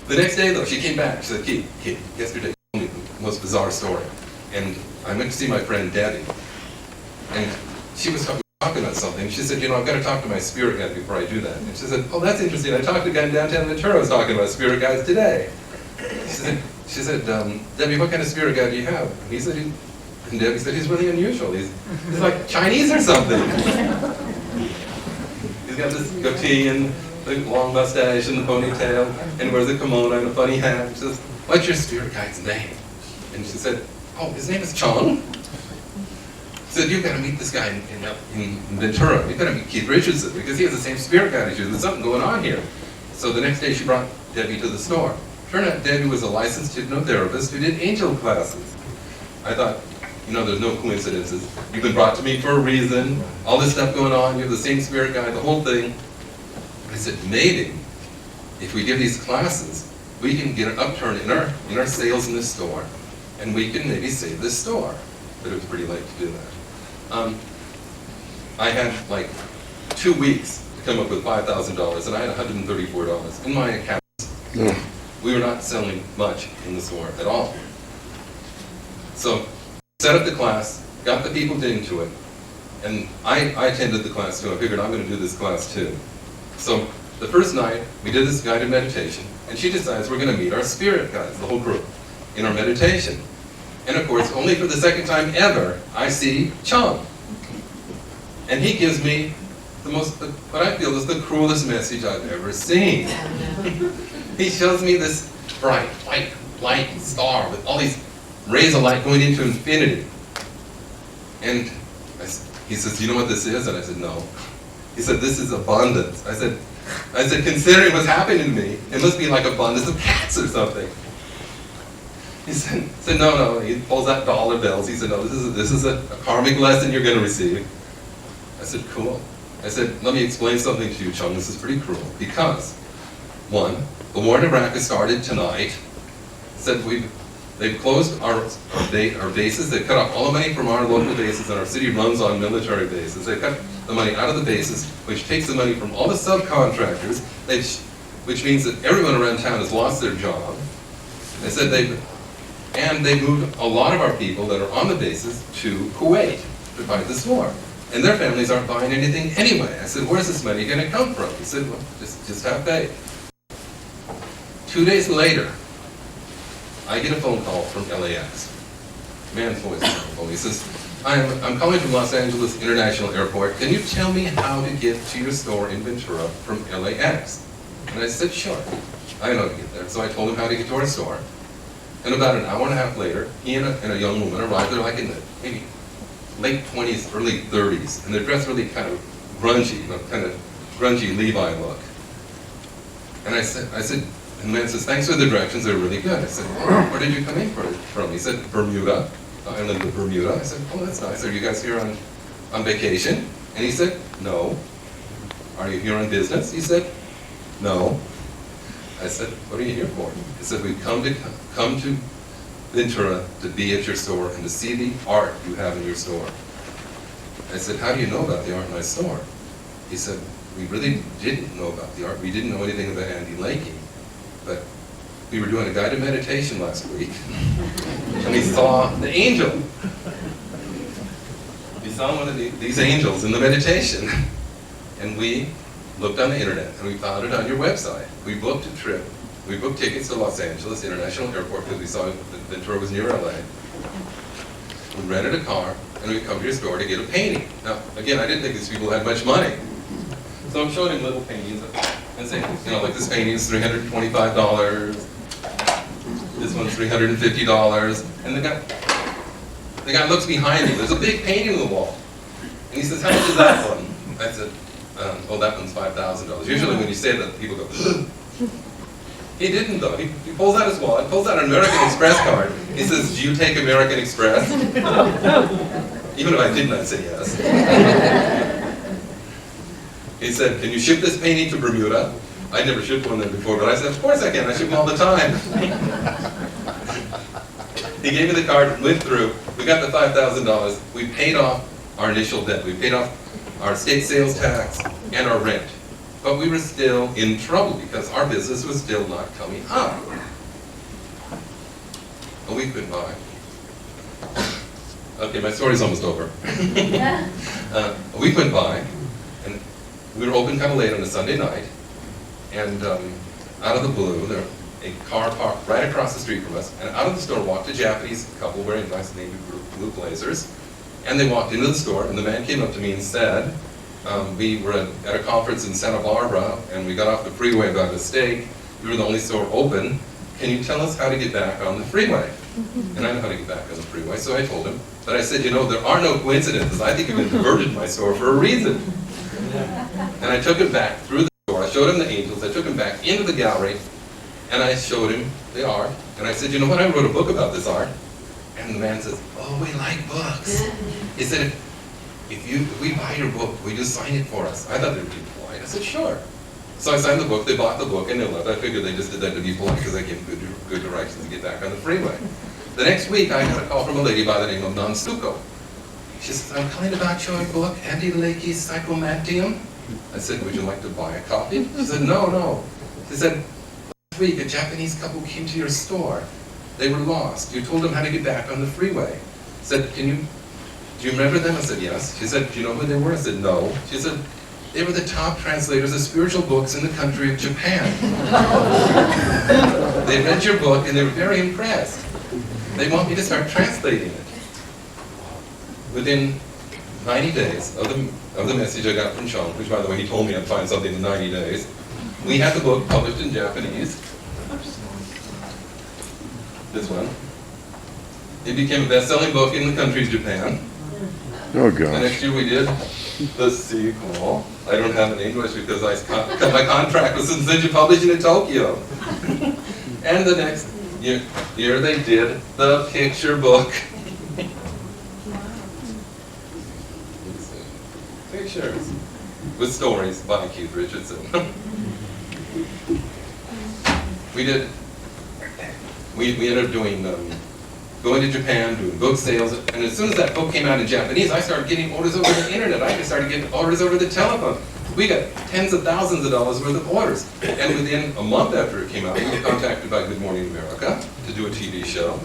The next day, though, she came back. She said, Keith, yesterday you told me the most bizarre story. And I went to see my friend Debbie. And she was talking about something. She said, I've got to talk to my spirit guide before I do that. And she said, oh, that's interesting. I talked to a guy in downtown Ventura who was talking about spirit guides today. She said, Debbie, what kind of spirit guide do you have? And Debbie said, he's really unusual. He's like Chinese or something. He's got this goatee and the long mustache and the ponytail, and wears a kimono and a funny hat. She says, what's your spirit guide's name? And she said, oh, his name is Chong. She said, you've got to meet this guy in Ventura. You've got to meet Keith Richardson, because he has the same spirit guide as you. There's something going on here. So the next day she brought Debbie to the store. Turned out Debbie was a licensed hypnotherapist who did angel classes. I thought, there's no coincidences. You've been brought to me for a reason. All this stuff going on, you have the same spirit guide, the whole thing. I said, maybe if we give these classes, we can get an upturn in our sales in this store, and we can maybe save this store. But it was pretty late to do that. I had like 2 weeks to come up with $5,000, and I had $134 in my account. We were not selling much in the store at all. So set up the class, got the people into it, and I attended the class too. I figured I'm going to do this class too. So the first night, we did this guided meditation, and she decides we're going to meet our spirit guides, the whole group, in our meditation. And of course, only for the second time ever, I see Chong. And he gives me what I feel is the cruelest message I've ever seen. He shows me this bright, white light star with all these rays of light going into infinity. And he says, you know what this is? And I said, no. He said, this is abundance. I said, considering what's happening to me, it must be like abundance of cats or something. He said, no. He pulls out dollar bills. He said, no, this is a karmic lesson you're going to receive. I said, cool. I said, let me explain something to you, Chung. This is pretty cruel. Because, one, the war in Iraq has started tonight. Said they've closed our bases. They've cut off all the money from our local bases, and our city runs on military bases. They've cut the money out of the bases, which takes the money from all the subcontractors, which means that everyone around town has lost their job. They said they've moved a lot of our people that are on the bases to Kuwait to fight this war. And their families aren't buying anything anyway. I said, where's this money going to come from? He said, well, just have faith. 2 days later, I get a phone call from LAX. Man's voice on the phone. He says, I'm calling from Los Angeles International Airport. Can you tell me how to get to your store in Ventura from LAX? And I said, sure. I know how to get there. So I told him how to get to our store. And about an hour and a half later, he and a young woman arrived. They're like in the maybe late 20s, early 30s. And they're dressed really kind of grungy, kind of grungy Levi look. And I said, and the man says, thanks for the directions, they're really good. I said, where did you come in from? He said, Bermuda, the island of Bermuda. I said, oh, that's nice. Are you guys here on vacation? And he said, no. are you here on business? He said, no. I said, what are you here for? He said, we've come to Ventura to be at your store and to see the art you have in your store. I said, how do you know about the art in my store? He said, we really didn't know about the art. We didn't know anything about Andy Lakey, but we were doing a guided meditation last week, and we saw the angel. We saw one of these angels in the meditation, and we looked on the internet, and we found it on your website. We booked a trip. We booked tickets to Los Angeles International Airport because we saw that Ventura was near LA. We rented a car, and we come to your store to get a painting. Now, again, I didn't think these people had much money. So I'm showing him little paintings and saying, you know, like this painting is $325, this one's $350, and the guy looks behind me. There's a big painting on the wall. And he says, how much is that one? I said, oh, that one's $5,000. Usually when you say that, people go, ugh. He didn't though. He pulls out his wallet, pulls out an American Express card. He says, do you take American Express? Even if I didn't, I'd say yes. He said, can you ship this painting to Bermuda? I'd never shipped one there before, but I said, of course I can. I ship them all the time. He gave me the card, went through. We got the $5,000. We paid off our initial debt. We paid off our state sales tax and our rent. But we were still in trouble because our business was still not coming up. A week went by. Okay, my story's almost over. A week went by, and we were open kind of late on a Sunday night, and out of the blue, there a car parked right across the street from us, and out of the store walked a Japanese couple wearing nice navy blue blazers, and they walked into the store, and the man came up to me and said, we were at a conference in Santa Barbara, and we got off the freeway by mistake. We were the only store open. Can you tell us how to get back on the freeway? And I know how to get back on the freeway, so I told him. But I said, you know, there are no coincidences. I think you've been diverted in my store for a reason. And I took him back through the store. I showed him the angels. I took him back into the gallery, and I showed him the art. And I said, you know what? I wrote a book about this art. And the man says, oh, we like books. He said, if we buy your book, will you sign it for us? I thought they'd be polite. I said, sure. So I signed the book, they bought the book, and they left. I figured they just did that to be polite because I gave them good directions to get back on the freeway. The next week, I got a call from a lady by the name of Nansuko. She says, I'm calling about your book, Andy Lakey's Psychomantium. I said, would you like to buy a copy? She said, no. She said, last week, a Japanese couple came to your store. They were lost. You told them how to get back on the freeway. I said, do you remember them? I said, yes. She said, do you know who they were? I said, no. She said, they were the top translators of spiritual books in the country of Japan. They read your book and they were very impressed. They want me to start translating it. Within 90 days of the message I got from Sean, which by the way, he told me I'd find something in 90 days, we had the book published in Japanese. This one. It became a best-selling book in the country of Japan. Oh, The gosh. next year we did the sequel. I don't have it in English because my contract was to publish it in Tokyo. And the next year they did the picture book. Pictures with stories by Keith Richardson. We ended up doing going to Japan, doing book sales, and as soon as that book came out in Japanese, I started getting orders over the internet. I just started getting orders over the telephone. We got tens of thousands of dollars worth of orders. And within a month after it came out, we were contacted by Good Morning America to do a TV show.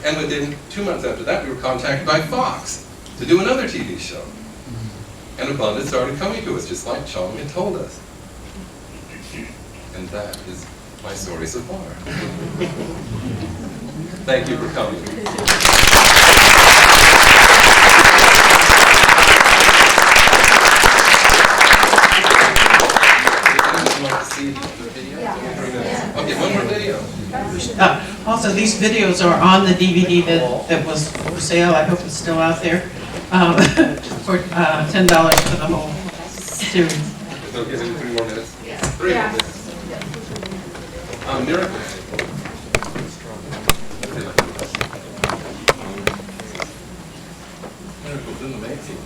And within 2 months after that, we were contacted by Fox to do another TV show. And abundance started coming to us, just like Chong had told us. And that is my story so far. Thank you for coming. Okay, one more video. Also, these videos are on the DVD that was for sale. I hope it's still out there. For $10 for the whole series. So give it 3 more minutes. 3 more minutes. Miracles. Miracles in the making.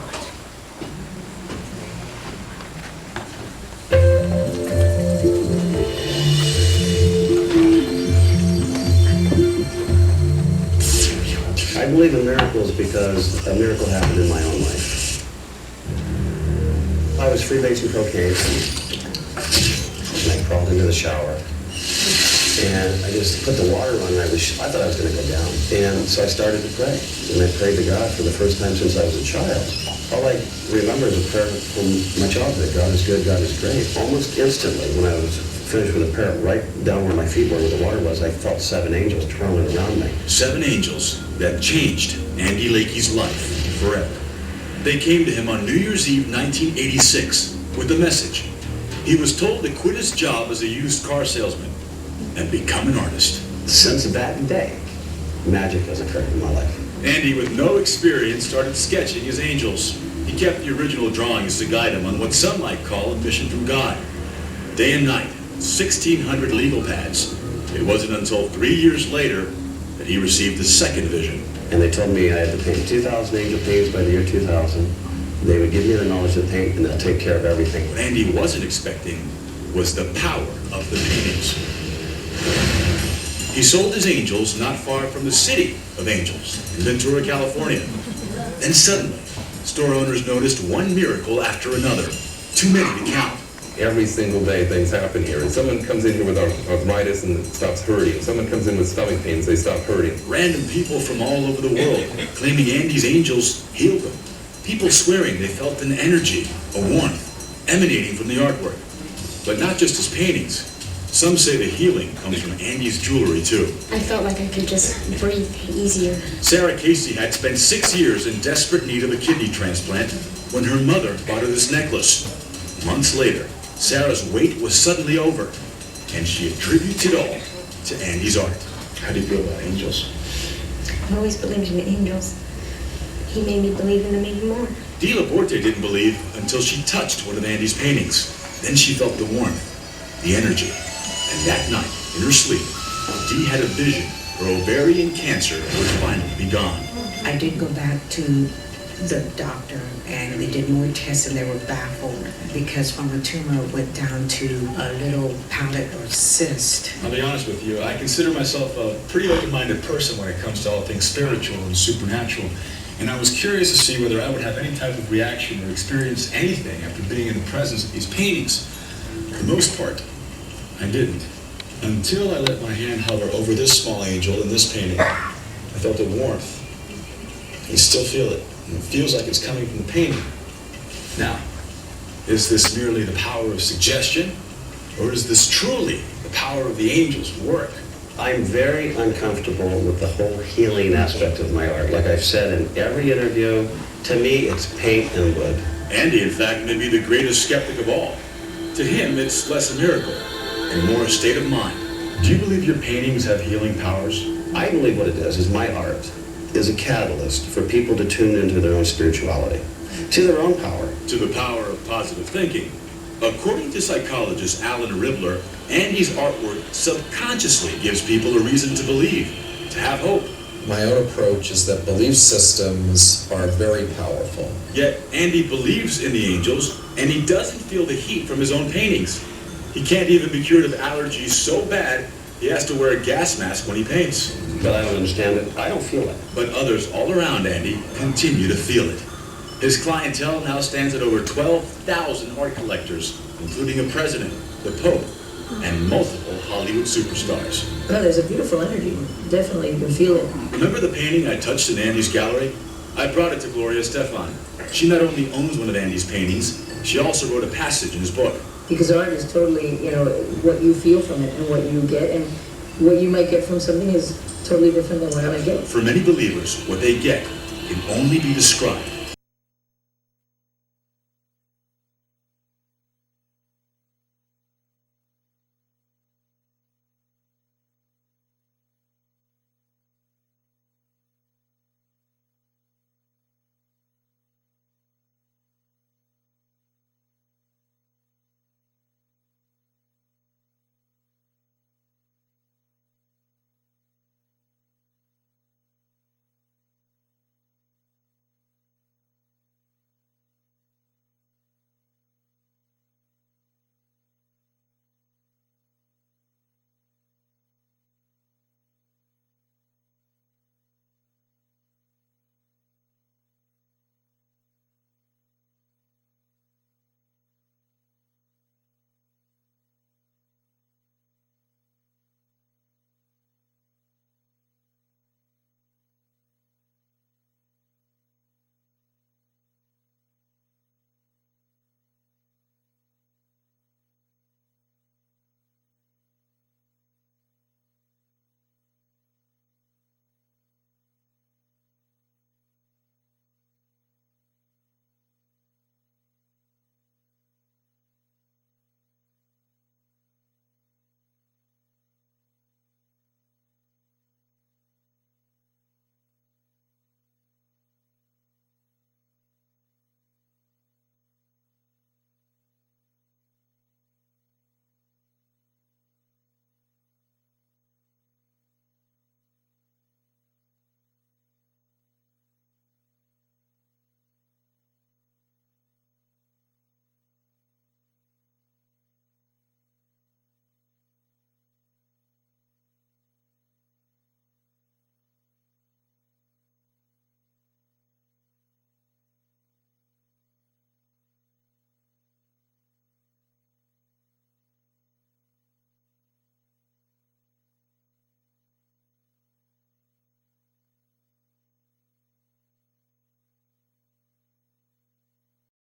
believe in miracles because a miracle happened in my own life. I was freebasing cocaine, and I crawled into the shower, and I just put the water on, and I thought I was going to go down. And so I started to pray, and I prayed to God for the first time since I was a child. All I remember is a prayer from my childhood, God is good, God is great. Almost instantly, when I was finished with a prayer, right down where my feet were, where the water was, I felt 7 angels twirling around me. 7 angels that changed Andy Lakey's life forever. They came to him on New Year's Eve 1986 with a message. He was told to quit his job as a used car salesman and become an artist. Since that day, magic has occurred in my life. Andy, with no experience, started sketching his angels. He kept the original drawings to guide him on what some might call a mission from God. Day and night, 1,600 legal pads. It wasn't until 3 years later that he received his second vision. And they told me I had to paint 2,000 angel paintings by the year 2000. They would give me the knowledge to paint, and they'll take care of everything. What Andy wasn't expecting was the power of the paintings. He sold his angels not far from the city of Angels in Ventura, California. Then suddenly, store owners noticed one miracle after another, too many to count. Every single day things happen here. And someone comes in here with arthritis and it stops hurting. Someone comes in with stomach pains, they stop hurting. Random people from all over the world claiming Andy's angels healed them. People swearing they felt an energy, a warmth, emanating from the artwork. But not just his paintings. Some say the healing comes from Andy's jewelry, too. I felt like I could just breathe easier. Sarah Casey had spent 6 years in desperate need of a kidney transplant when her mother bought her this necklace. Months later, Sarah's wait was suddenly over, and she attributes it all to Andy's art. How do you feel about angels? I've always believed in angels. He made me believe in them even more. Dee Laborte didn't believe until she touched one of Andy's paintings. Then she felt the warmth, the energy. And that night, in her sleep, Dee had a vision. Her ovarian cancer would finally be gone. I did go back to the doctor, and they did more tests, and they were baffled because from a tumor it went down to a little palate or cyst. I'll be honest with you, I consider myself a pretty open-minded person when it comes to all things spiritual and supernatural. And I was curious to see whether I would have any type of reaction or experience anything after being in the presence of these paintings. For the most part, I didn't. Until I let my hand hover over this small angel in this painting, I felt a warmth. I can still feel it. And it feels like it's coming from the painting. Now, is this merely the power of suggestion? Or is this truly the power of the angel's work? I'm very uncomfortable with the whole healing aspect of my art. Like I've said in every interview, to me it's paint and wood. Andy, in fact, may be the greatest skeptic of all. To him, it's less a miracle and more a state of mind. Do you believe your paintings have healing powers? I believe what it is my art is a catalyst for people to tune into their own spirituality, to their own power. To the power of positive thinking. According to psychologist Alan Ribler, Andy's artwork subconsciously gives people a reason to believe, to have hope. My own approach is that belief systems are very powerful. Yet Andy believes in the angels, and he doesn't feel the heat from his own paintings. He can't even be cured of allergies so bad he has to wear a gas mask when he paints. But I don't understand it. I don't feel it. But others all around Andy continue to feel it. His clientele now stands at over 12,000 art collectors, including a president, the Pope, and multiple Hollywood superstars. Oh, there's a beautiful energy. Definitely, you can feel it. Remember the painting I touched in Andy's gallery? I brought it to Gloria Stefan. She not only owns one of Andy's paintings, she also wrote a passage in his book. Because art is totally, what you feel from it and what you get, and what you might get from something is totally different than what I might get. For many believers, what they get can only be described